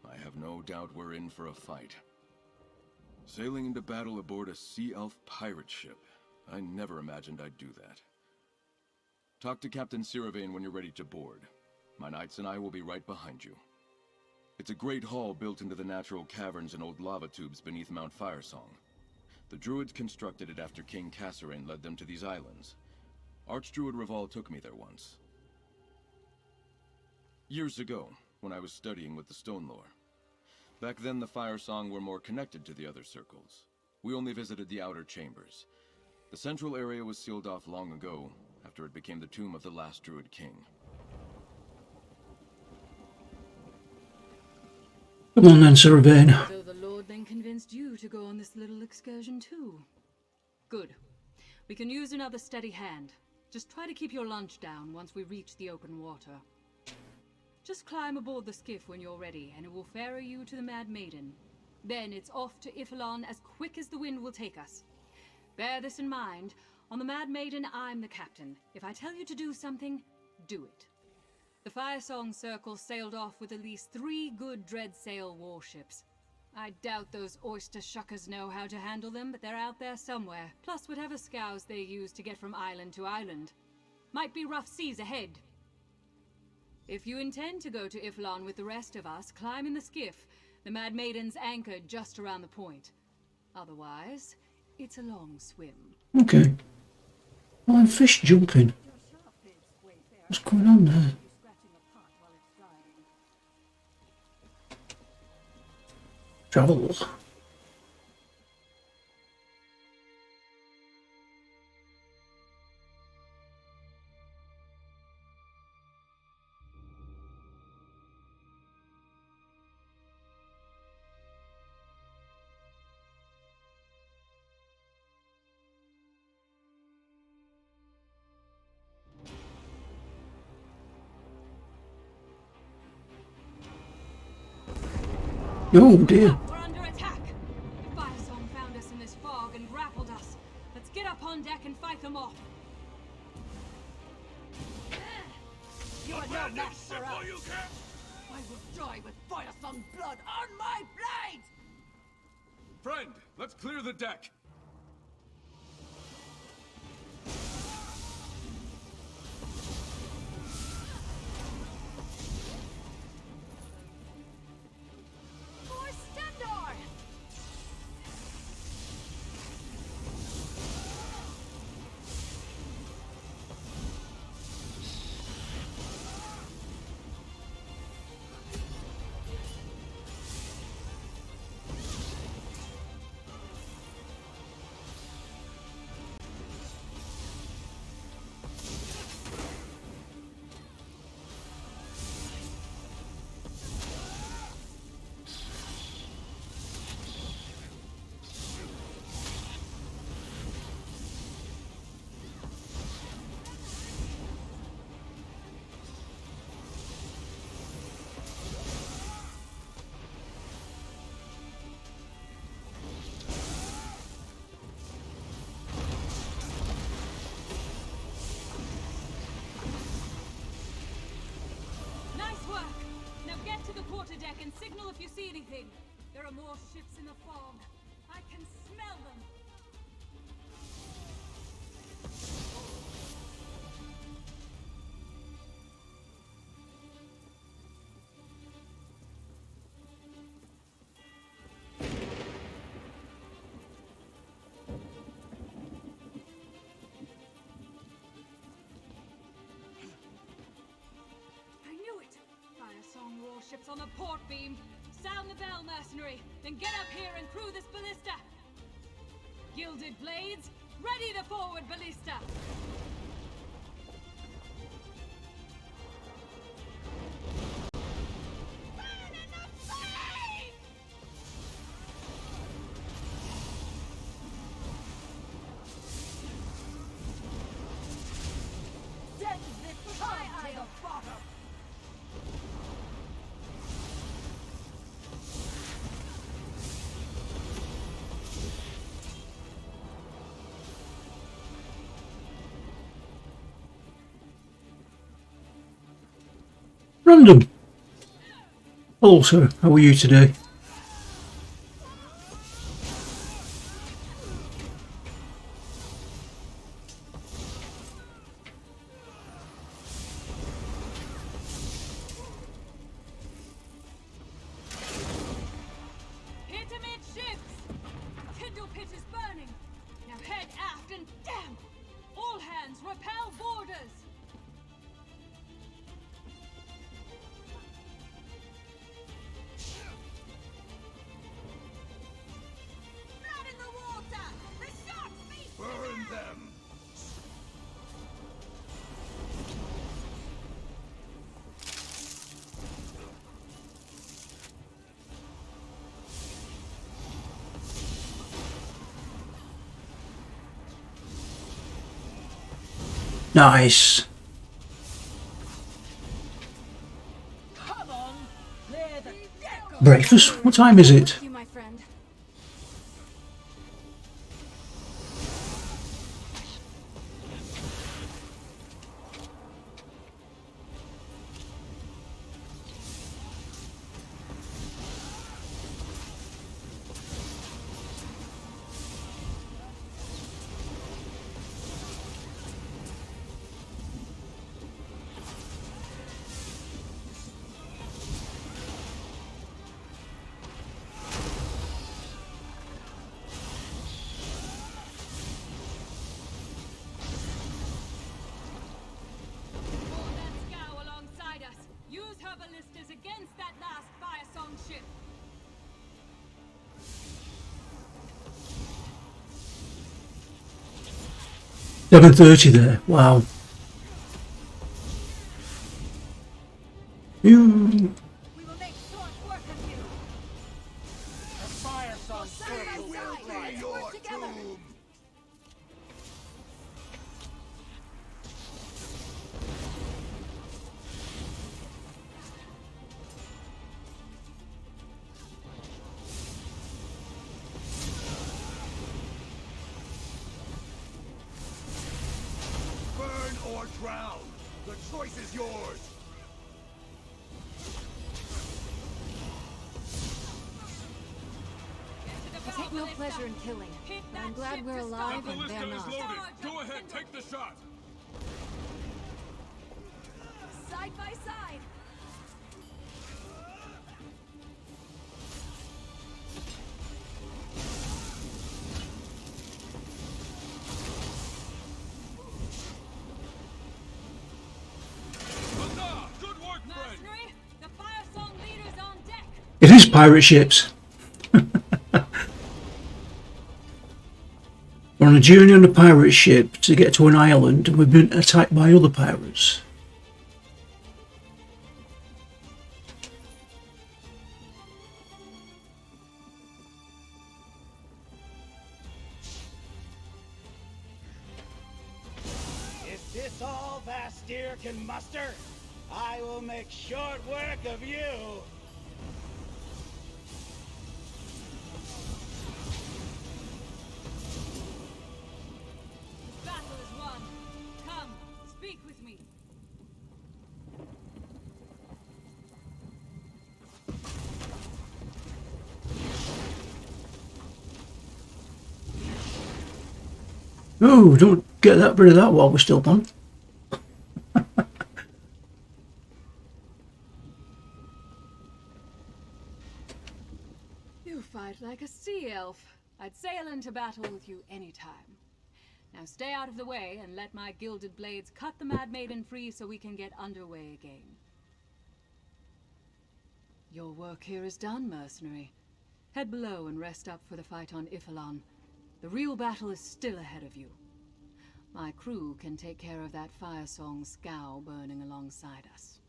I have no doubt we're in for a fight. Sailing into battle aboard a Sea Elf pirate ship. I never imagined I'd do that. Talk to Captain Ziravain when you're ready to board. My knights and I will be right behind you. It's a great hall built into the natural caverns and old lava tubes beneath Mount Firesong. The Druids constructed it after King Kasserine led them to these islands. Archdruid Reval took me there once. Years ago, when I was studying with the Stone Lore. Back then, the Firesong were more connected to the other circles. We only visited the outer chambers. The central area was sealed off long ago, after it became the tomb of the last Druid King. Come on then, Sir Vane. So the Lord then convinced you to go on this little excursion too. Good. We can use another steady hand. Just try to keep your lunch down once we reach the open water. Just climb aboard the skiff when you're ready, and it will ferry you to the Mad Maiden. Then it's off to Iffalon as quick as the wind will take us. Bear this in mind. On the Mad Maiden, I'm the captain. If I tell you to do something, do it. The Firesong Circle sailed off with at least 3 good Dreadsail warships. I doubt those oyster shuckers know how to handle them, but they're out there somewhere. Plus whatever scows they use to get from island to island. Might be rough seas ahead. If you intend to go to Iffalon with the rest of us, climb in the skiff. The Mad Maiden's anchored just around the point. Otherwise, it's a long swim. Okay. Well, I'm fish jumping. What's going on there? travel. Oh dear. We're under attack! The Firesong found us in this fog and grappled us. Let's get up on deck and fight them off. You are no match for us! I will die with Firesong blood on my blade! Friend, let's clear the deck. For Stendar! Quarterdeck and signal if you see anything. There are more ships in the fog. I can smell them. Warships on the port beam. Sound the bell, mercenary. Then get up here and crew this ballista. Gilded blades, ready the forward ballista. Burn in the flame! Send this time to the bottom! Random. Hello sir, how are you today? Hit amidships! Tyndall pit is burning. Now head aft and damn! All hands repel boarders! Burn them! Nice. Come on, clear the deck! Breakfast? What time is it? You, my friend. Ballistas against that last Firesong ship. 7:30 there. Wow. We will make short work of you. The Firesong Side by side. Let's work together. Burn or drown. The choice is yours. I take no pleasure in killing, but I'm glad we're alive and they're not. Go ahead, take the shot. Side by side. Huzzah! Good work, friend. Mercenary, the Firesong leader's on deck. It is pirate ships. We're on a journey on a pirate ship to get to an island and we've been attacked by other pirates. Is this all Bastir can muster? I will make short work of you. Battle is won. Come, speak with me. Oh, don't get rid of that while we're still on. You fight like a sea elf. I'd sail into battle with you anytime. Now stay out of the way and let my gilded blades cut the Mad Maiden free so we can get underway again. Your work here is done, mercenary. Head below and rest up for the fight on Ifalon. The real battle is still ahead of you. My crew can take care of that Firesong scow burning alongside us.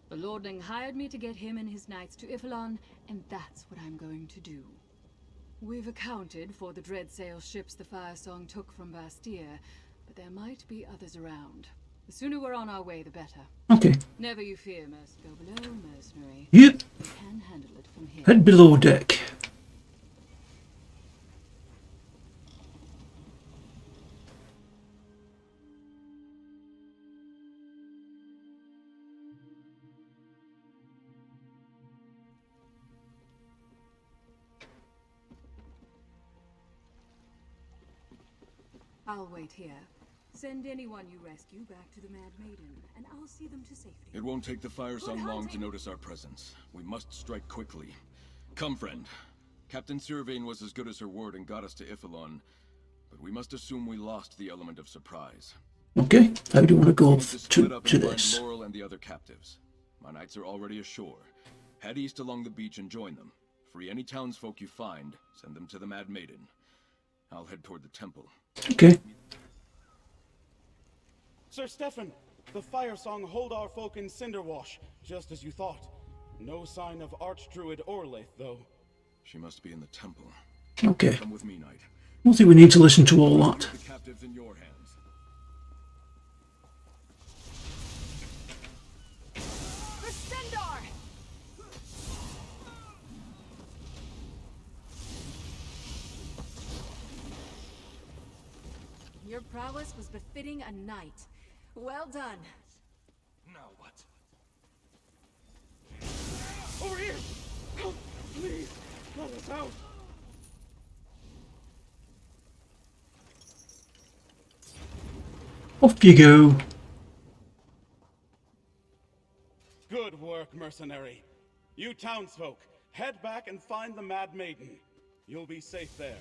The Lordling hired me to get him and his knights to Ifalon, and that's what I'm going to do. We've accounted for the dreadsail ships the Firesong took from Bastir, but there might be others around. The sooner we're on our way, the better. Okay. Never you fear, Go below, mercenary. Yep. We can handle it from here. Head below deck. I'll wait here. Send anyone you rescue back to the Mad Maiden, and I'll see them to safety. It won't take the Firesong long to notice our presence. We must strike quickly. Come, friend. Captain Sirvain was as good as her word and got us to Ifalon, but we must assume we lost the element of surprise. Okay, how do you want to go Split up to and find this? Laurel and the other captives. My knights are already ashore. Head east along the beach and join them. Free any townsfolk you find. Send them to the Mad Maiden. I'll head toward the temple. Okay. Sir Stefan, the Firesong hold our folk in Cinderwash, just as you thought. No sign of Archdruid Orlaith, though. She must be in the temple. Okay. Come with me, knight. I don't think we need to listen to all that. The captives in your hands. Resendar! Your prowess was befitting a knight. Well done. Now what? Over here! Help! Please! Let us out! Off you go. Good work, mercenary. You townsfolk, head back and find the Mad Maiden. You'll be safe there.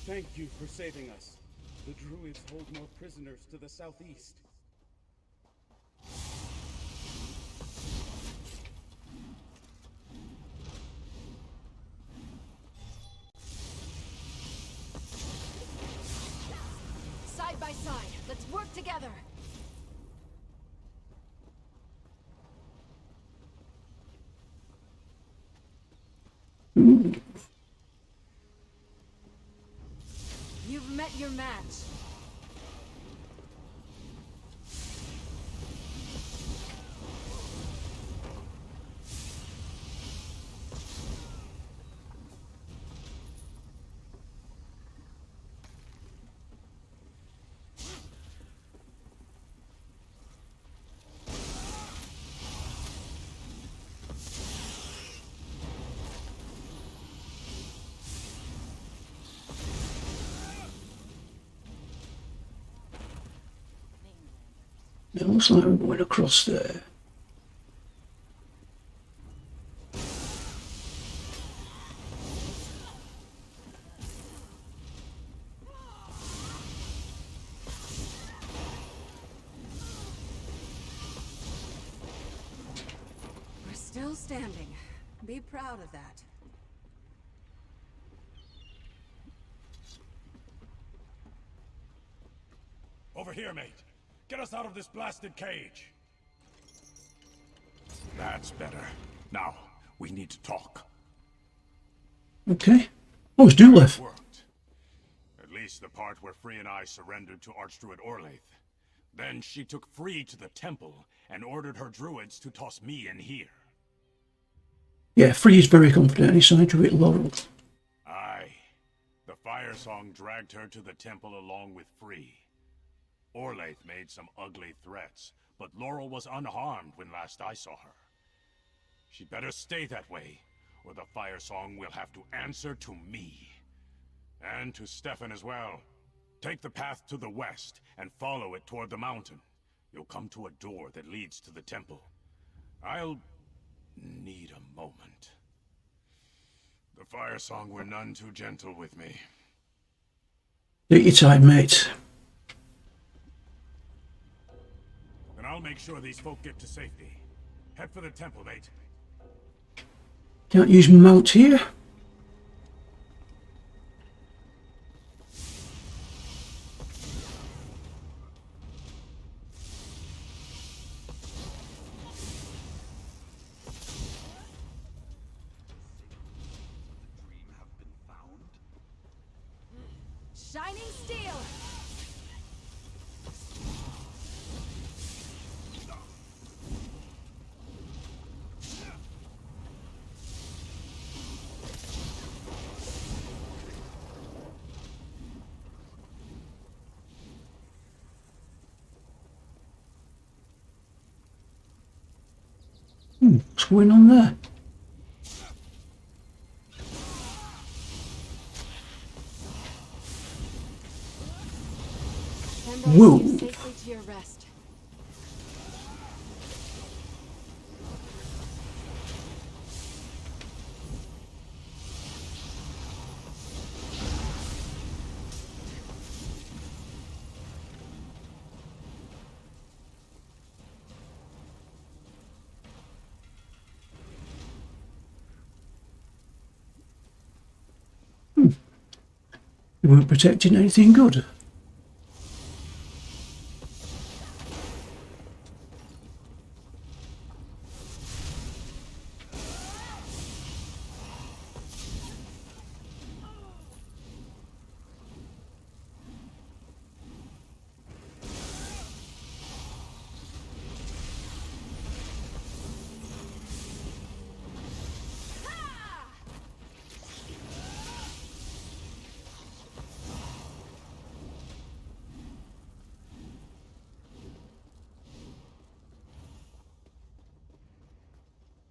Thank you for saving us. The Druids hold more prisoners to the southeast. Side by side. together. Ooh. You've met your match. It looks like we're going across there. We're still standing. Be proud of that. Over here, mate. Get us out of this blasted cage. That's better. Now, we need to talk. Okay. Oh, it's Dulef. Worked. At least the part where Free and I surrendered to Archdruid Orlaith. Then she took Free to the temple and ordered her druids to toss me in here. Yeah, Free is very confident. He's signed to it, Laurel. Aye. The Firesong dragged her to the temple along with Free. Orlaith made some ugly threats, but Laurel was unharmed when last I saw her. She'd better stay that way, or the Firesong will have to answer to me. And to Stefan as well. Take the path to the west, and follow it toward the mountain. You'll come to a door that leads to the temple. I'll need a moment. The Firesong were none too gentle with me. Take your time, mate. Then I'll make sure these folk get to safety. Head for the temple, mate. Can't use mount here. Shining steel! What's going on there? Whoa. Safely to your rest. You weren't protecting anything good.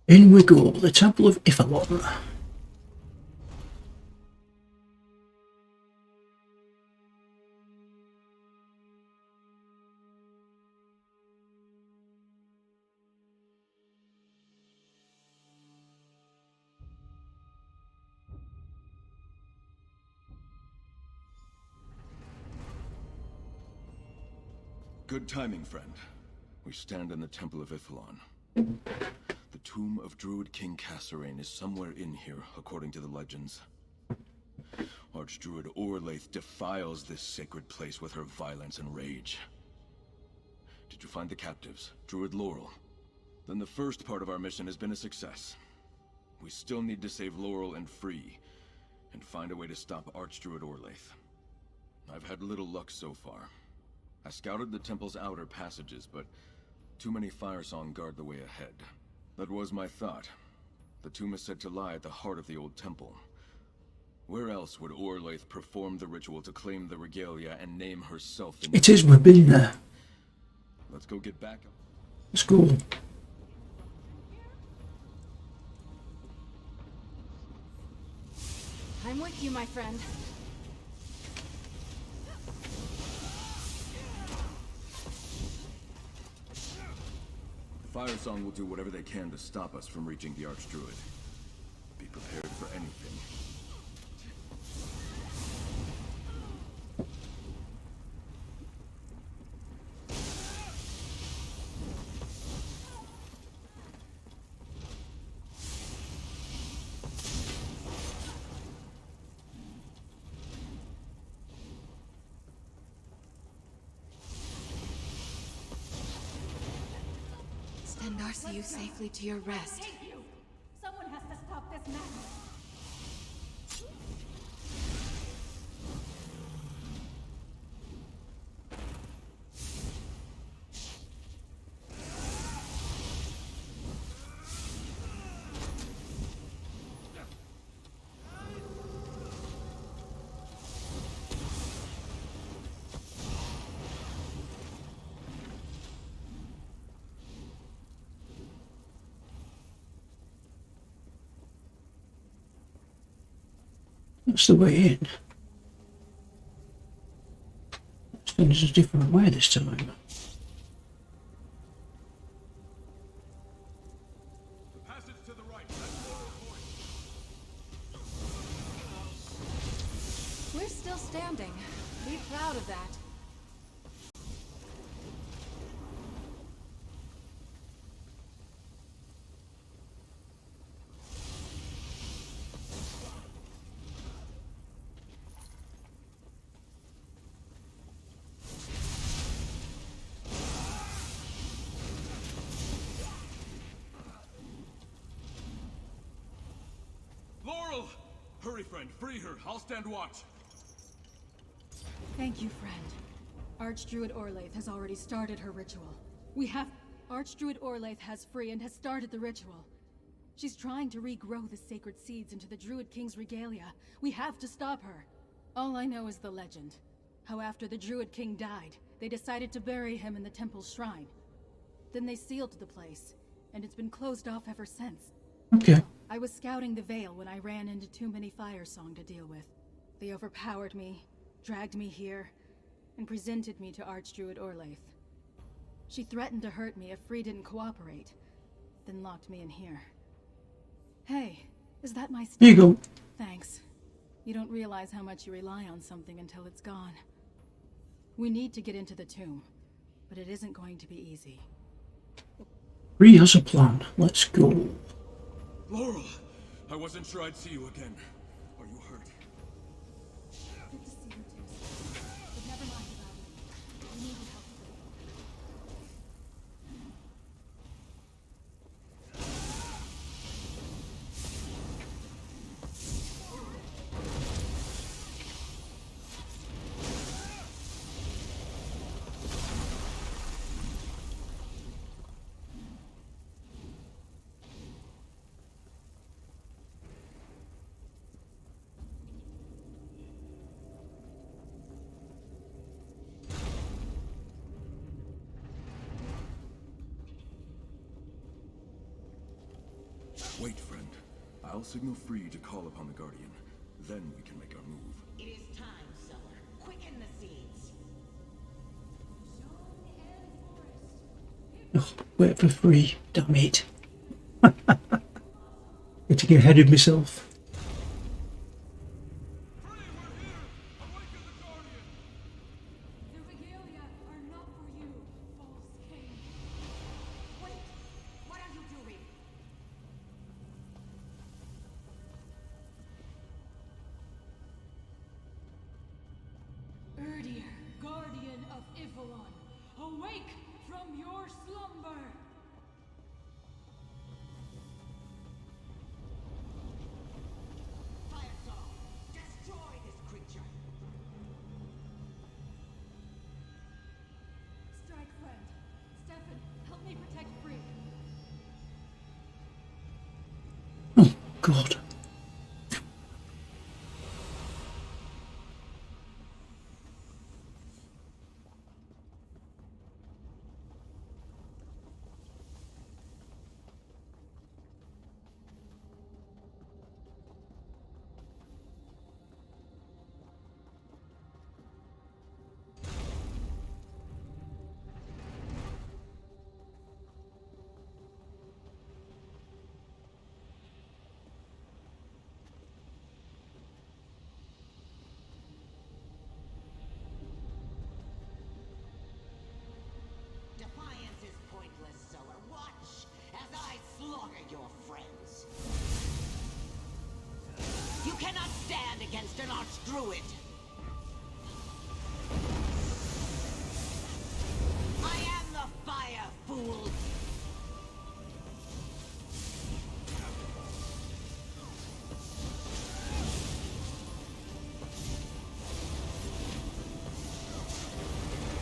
In we go, the Temple of E.S.O. Good timing, friend. We stand in the Temple of E.S.O. The tomb of Druid King Kasserine is somewhere in here, according to the legends. Archdruid Orlaith defiles this sacred place with her violence and rage. Did you find the captives? Druid Laurel? Then the first part of our mission has been a success. We still need to save Laurel and Free, and find a way to stop Archdruid Orlaith. I've had little luck so far. I scouted the temple's outer passages, but too many Firesong guard the way ahead. That was my thought. The tomb is said to lie at the heart of the old temple. Where else would Orlaith perform the ritual to claim the regalia and name herself the... It is, we've been there. Let's go get back. Let's go. I'm with you, my friend. Firesong will do whatever they can to stop us from reaching the Archdruid. Be prepared for anything. Send Arceu safely to your rest. Someone has to stop this madness. That's the way in. There's a different way this time. The passage to the right. We're still standing. Be proud of that. Laurel! Hurry, friend. Free her. I'll stand watch. Thank you, friend. Archdruid Orlaith has already started her ritual. Archdruid Orlaith has Free and has started the ritual. She's trying to regrow the sacred seeds into the Druid King's regalia. We have to stop her. All I know is the legend. How after the Druid King died, they decided to bury him in the temple's shrine. Then they sealed the place, and it's been closed off ever since. Okay. I was scouting the Vale when I ran into too many Firesong to deal with. They overpowered me, dragged me here, and presented me to Archdruid Orlaith. She threatened to hurt me if Free didn't cooperate, then locked me in here. Hey, is that my stuff? Here you go. Thanks. You don't realize how much you rely on something until it's gone. We need to get into the tomb, but it isn't going to be easy. Free has a plan. Let's go. Laurel! I wasn't sure I'd see you again. Are you hurt? Good to see you too, sir. But never mind about me. We need your help. Wait, friend. I'll signal Free to call upon the Guardian. Then we can make our move. It is time, Summer. Quicken the seeds. Oh, wait for Free. Damn it. Getting ahead of myself. The regalia are not for you, false king. Wait! What are you doing? Erdir, guardian of Ivalon, awake from God. Defiance is pointless, Sower. Watch as I slaughter your friends. You cannot stand against an archdruid. I am the fire, fool.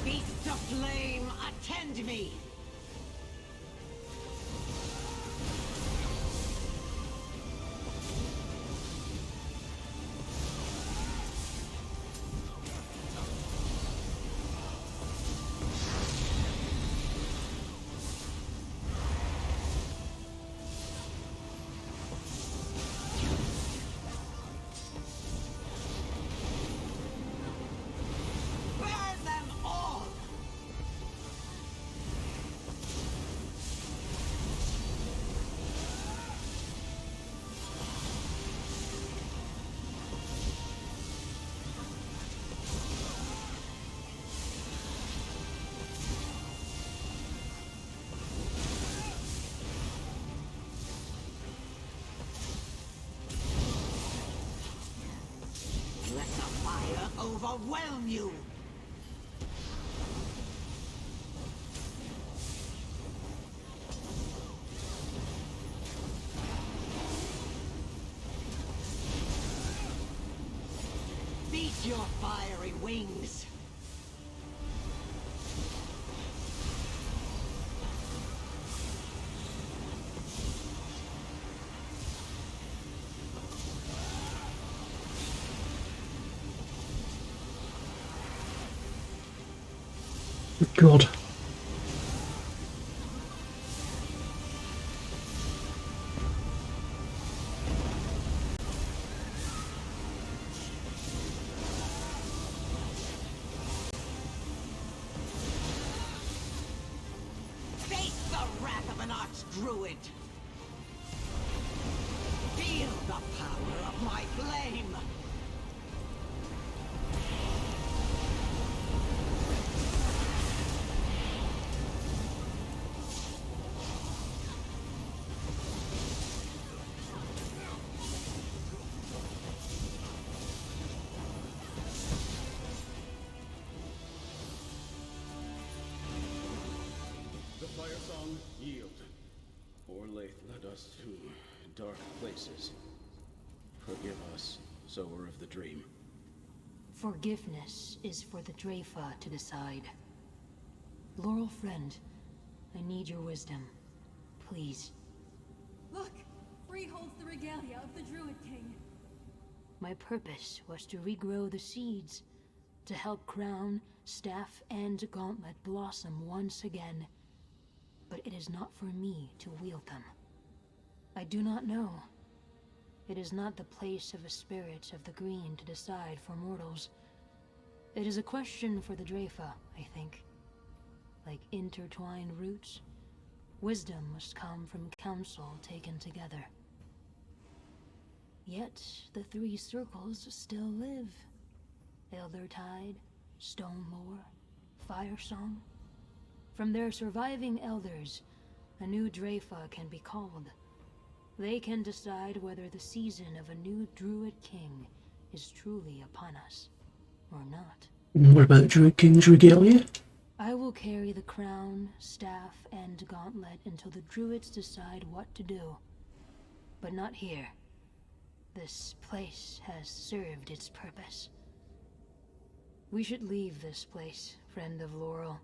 Beasts of flame, attend me! Burn them all! Let the fire overwhelm you! Beat your fiery wings! God. Face the wrath of an archdruid! Feel the power of my flame! The Firesong yield. Orlaith led us to dark places. Forgive us, Sower of the Dream. Forgiveness is for the Dreyfa to decide. Laurel friend, I need your wisdom. Please. Look! Free holds the regalia of the Druid King. My purpose was to regrow the seeds, to help crown, staff, and gauntlet blossom once again. But it is not for me to wield them. I do not know. It is not the place of a spirit of the green to decide for mortals. It is a question for the Dreyfa, I think. Like intertwined roots, wisdom must come from counsel taken together. Yet the three circles still live. Eldertide, Stonelore, Firesong. From their surviving elders, a new Dreyfa can be called. They can decide whether the season of a new Druid King is truly upon us, or not. What about Druid King's regalia? I will carry the crown, staff, and gauntlet until the Druids decide what to do. But not here. This place has served its purpose. We should leave this place, friend of Laurel.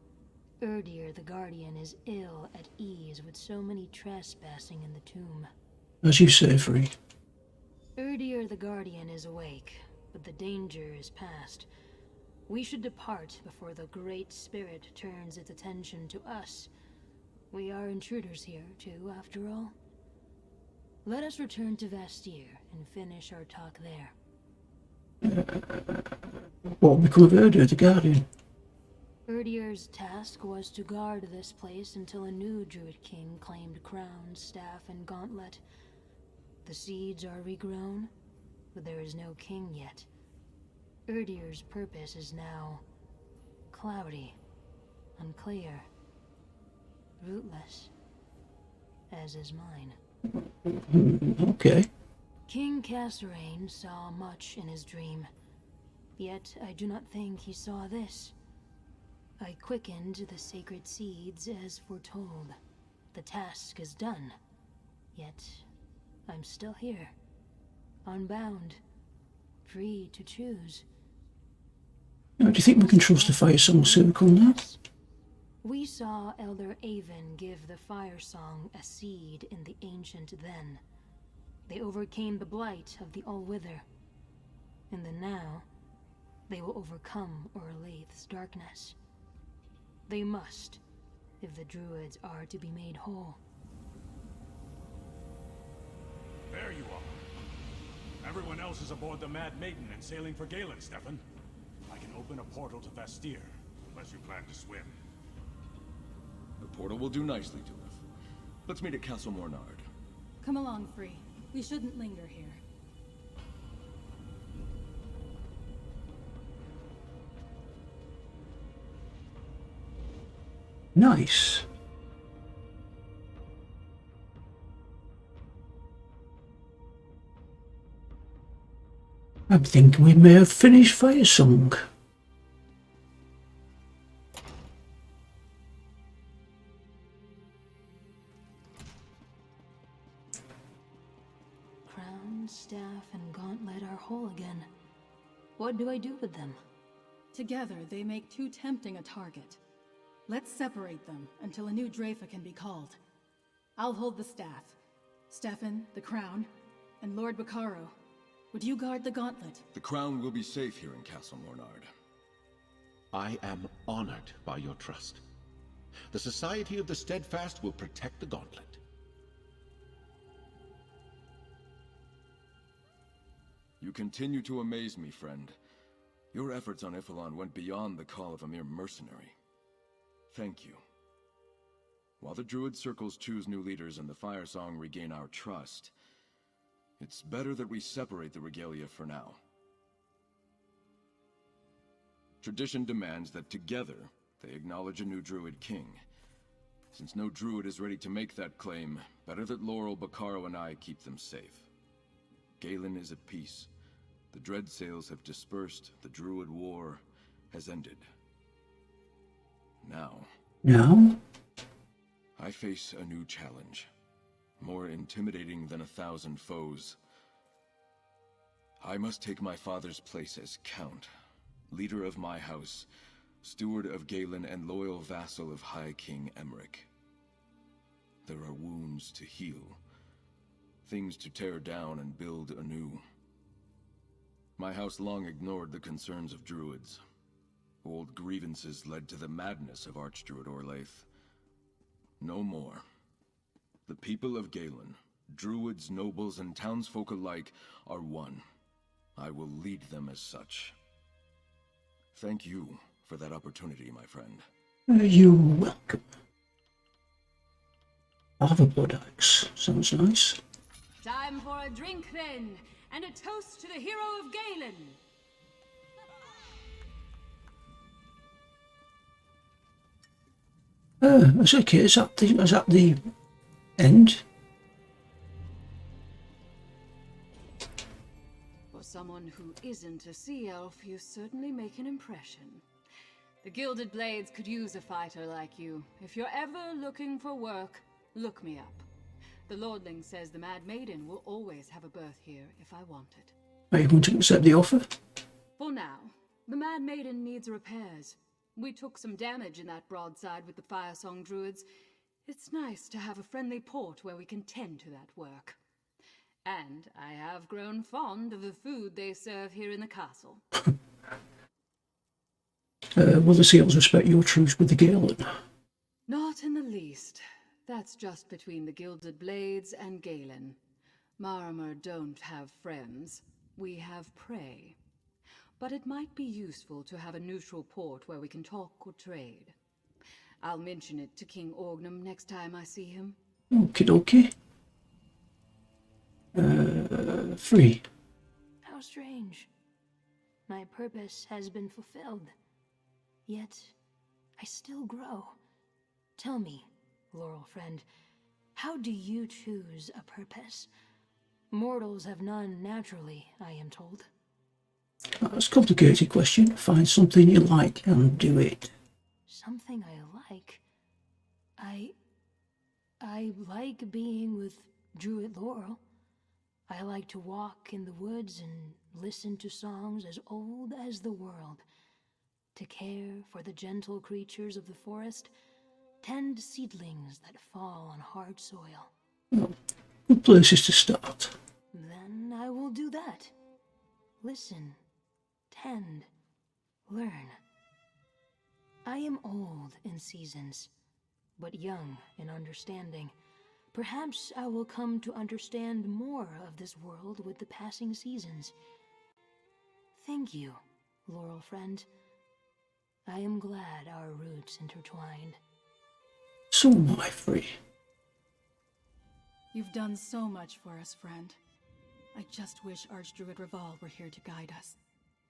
Erdir the Guardian is ill at ease with so many trespassing in the tomb. As you say, Free. Erdir the Guardian is awake, but the danger is past. We should depart before the Great Spirit turns its attention to us. We are intruders here, too, after all. Let us return to Vastir and finish our talk there. What become of Erdir the Guardian? Erdir's task was to guard this place until a new Druid King claimed crown, staff, and gauntlet. The seeds are regrown, but there is no king yet. Erdir's purpose is now cloudy, unclear, rootless, as is mine. Okay. King Kasserine saw much in his dream, yet I do not think he saw this. I quickened the sacred seeds as foretold. The task is done, yet I'm still here, unbound, free to choose. Now, do you think we can trust the Firesong Circle now? We saw Elder Avon give the Firesong a seed in the ancient then. They overcame the blight of the All-Wither. In the now, they will overcome Orlaith's darkness. They must, if the Druids are to be made whole. There you are. Everyone else is aboard the Mad Maiden and sailing for Galen, Stefan. I can open a portal to Vastir, unless you plan to swim. The portal will do nicely to us. Let's meet at Castle Mornard. Come along, Free. We shouldn't linger here. Nice. I'm thinking we may have finished Firesong. Crown, staff, and gauntlet are whole again. What do I do with them? Together, they make too tempting a target. Let's separate them until a new Dreyfa can be called. I'll hold the staff. Stefan, the crown, and Lord Bacaro. Would you guard the gauntlet? The crown will be safe here in Castle Mornard. I am honored by your trust. The Society of the Steadfast will protect the gauntlet. You continue to amaze me, friend. Your efforts on Ifilon went beyond the call of a mere mercenary. Thank you. While the Druid circles choose new leaders and the Firesong regain our trust, it's better that we separate the regalia for now. Tradition demands that together, they acknowledge a new Druid king. Since no Druid is ready to make that claim, better that Laurel, Bacaro, and I keep them safe. Galen is at peace. The dread sails have dispersed. The Druid war has ended. Now, I face a new challenge, more intimidating than 1,000 foes. I must take my father's place as Count, leader of my house, steward of Galen, and loyal vassal of High King Emmerich. There are wounds to heal, things to tear down and build anew. My house long ignored the concerns of Druids. Old grievances led to the madness of Archdruid Orlaith. No more. The people of Galen, Druids, nobles, and townsfolk alike, are one. I will lead them as such. Thank you for that opportunity, my friend. You're welcome. Lava Blood Axe. Sounds nice. Time for a drink then, and a toast to the hero of Galen. That's okay. Is that the end? For someone who isn't a sea elf, you certainly make an impression. The Gilded Blades could use a fighter like you. If you're ever looking for work, look me up. The Lordling says the Mad Maiden will always have a berth here if I want it. Are you going to accept the offer? For now, the Mad Maiden needs repairs. We took some damage in that broadside with the Firesong Druids. It's nice to have a friendly port where we can tend to that work. And I have grown fond of the food they serve here in the castle. Will the seals respect your truce with the Galen? Not in the least. That's just between the Gilded Blades and Galen. Marmor don't have friends. We have prey. But it might be useful to have a neutral port where we can talk or trade. I'll mention it to King Orgnum next time I see him. Okie dokie. 3. How strange. My purpose has been fulfilled. Yet, I still grow. Tell me, Laurel friend, how do you choose a purpose? Mortals have none naturally, I am told. That's a complicated question. Find something you like and do it. Something I like? I like being with Druid Laurel. I like to walk in the woods and listen to songs as old as the world. To care for the gentle creatures of the forest, tend seedlings that fall on hard soil. Well, good places to start. Then I will do that. Listen, tend, learn. I am old in seasons, but young in understanding. Perhaps I will come to understand more of this world with the passing seasons. Thank you, Laurel friend. I am glad our roots intertwined. So am I, Free. You've done so much for us, friend. I just wish Archdruid Reval were here to guide us.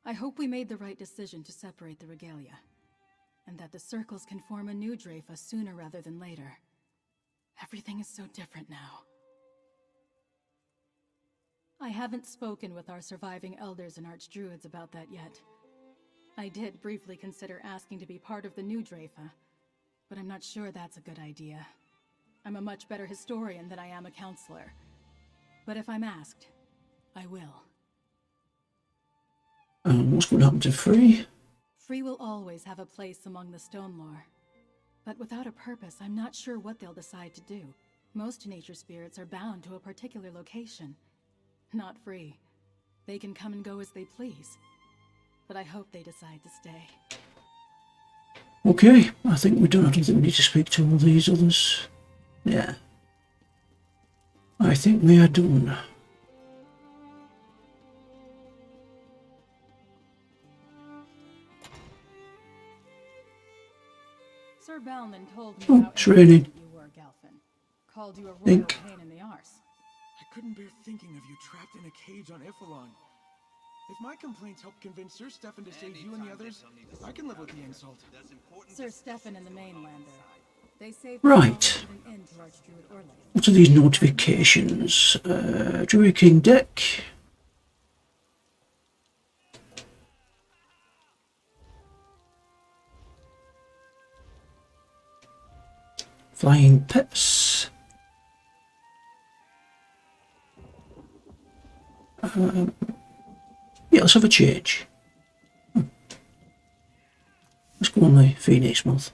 I hope we made the right decision to separate the regalia, and that the circles can form a new Dreyfa sooner rather than later. Everything is so different now. I haven't spoken with our surviving elders and archdruids about that yet. I did briefly consider asking to be part of the new Dreyfa, but I'm not sure that's a good idea. I'm a much better historian than I am a counselor. But if I'm asked, I will. What's going to happen to Free? Free will always have a place among the Stone Lore. But without a purpose, I'm not sure what they'll decide to do. Most nature spirits are bound to a particular location. Not Free. They can come and go as they please. But I hope they decide to stay. Okay, I think we're done. I don't think we need to speak to all these others. Yeah. I think we are done. Sir Balman told me Oh, how it's raining. you were, Gelfin. Called you a royal Think. pain in the arse. I couldn't bear thinking of you trapped in a cage on Ifalon. If my complaints help convince Sir Stefan to save you and the others, I can live with the insult. Sir Stefan and the Mainlander. They saved Right. an end to Archdruid Orley. What are these notifications? Druid King deck. Flying pets. Yeah, let's have a change. Let's go on the Phoenix month.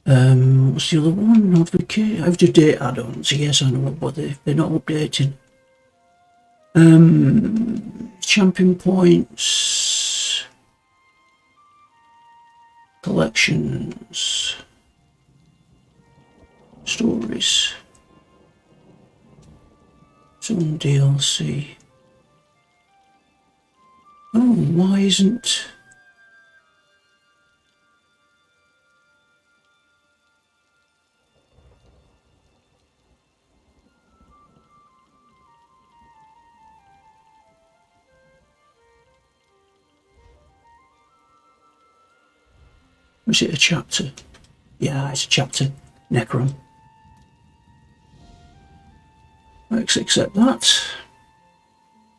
What's the other one? Notification. I have to date add-ons. Yes, I know, but they're not updating. Champion points. Collections. Stories. Some DLC. Oh, why isn't... Was it a chapter? Yeah, it's a chapter. Necron. Let's accept that.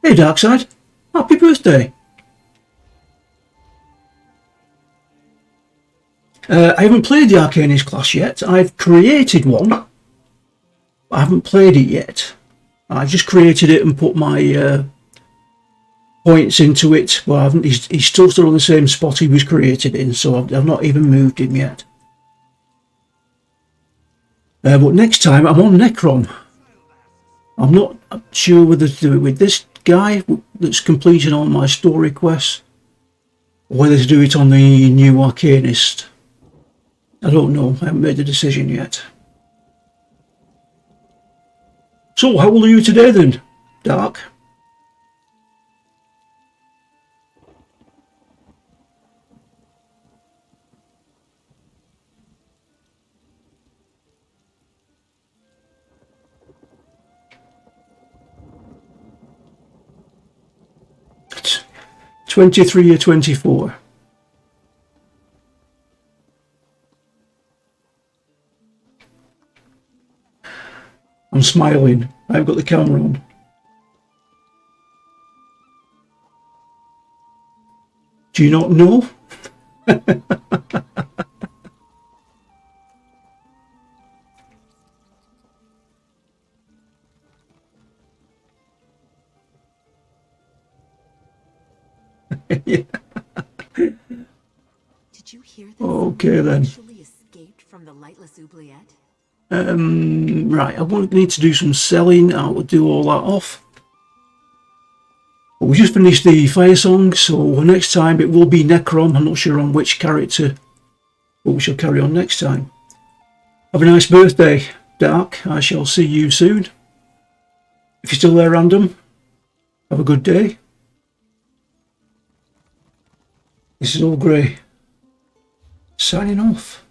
Hey, Darkside. Happy birthday. I haven't played the Arcanist class yet. I've created one. But I haven't played it yet. I've just created it and put my points into it. But I haven't. He's still on the same spot he was created in, so I've not even moved him yet. But next time I'm on Necron. I'm not sure whether to do it with this guy that's completing all my story quests, or whether to do it on the new Arcanist. I don't know, I haven't made a decision yet. So, how old are you today then, Dark? It's 23 or 24. I'm smiling. I've got the camera on. Do you not know? Yeah. Did you hear that? Okay then. Actually escaped from the lightless oubliette? Right, I won't need to do some selling. I will do all that off. But we just finished the Firesong, so next time it will be Necrom. I'm not sure on which character, but we shall carry on next time. Have a nice birthday, Dark. I shall see you soon. If you're still there, Random, have a good day. This is Olgrey, signing off.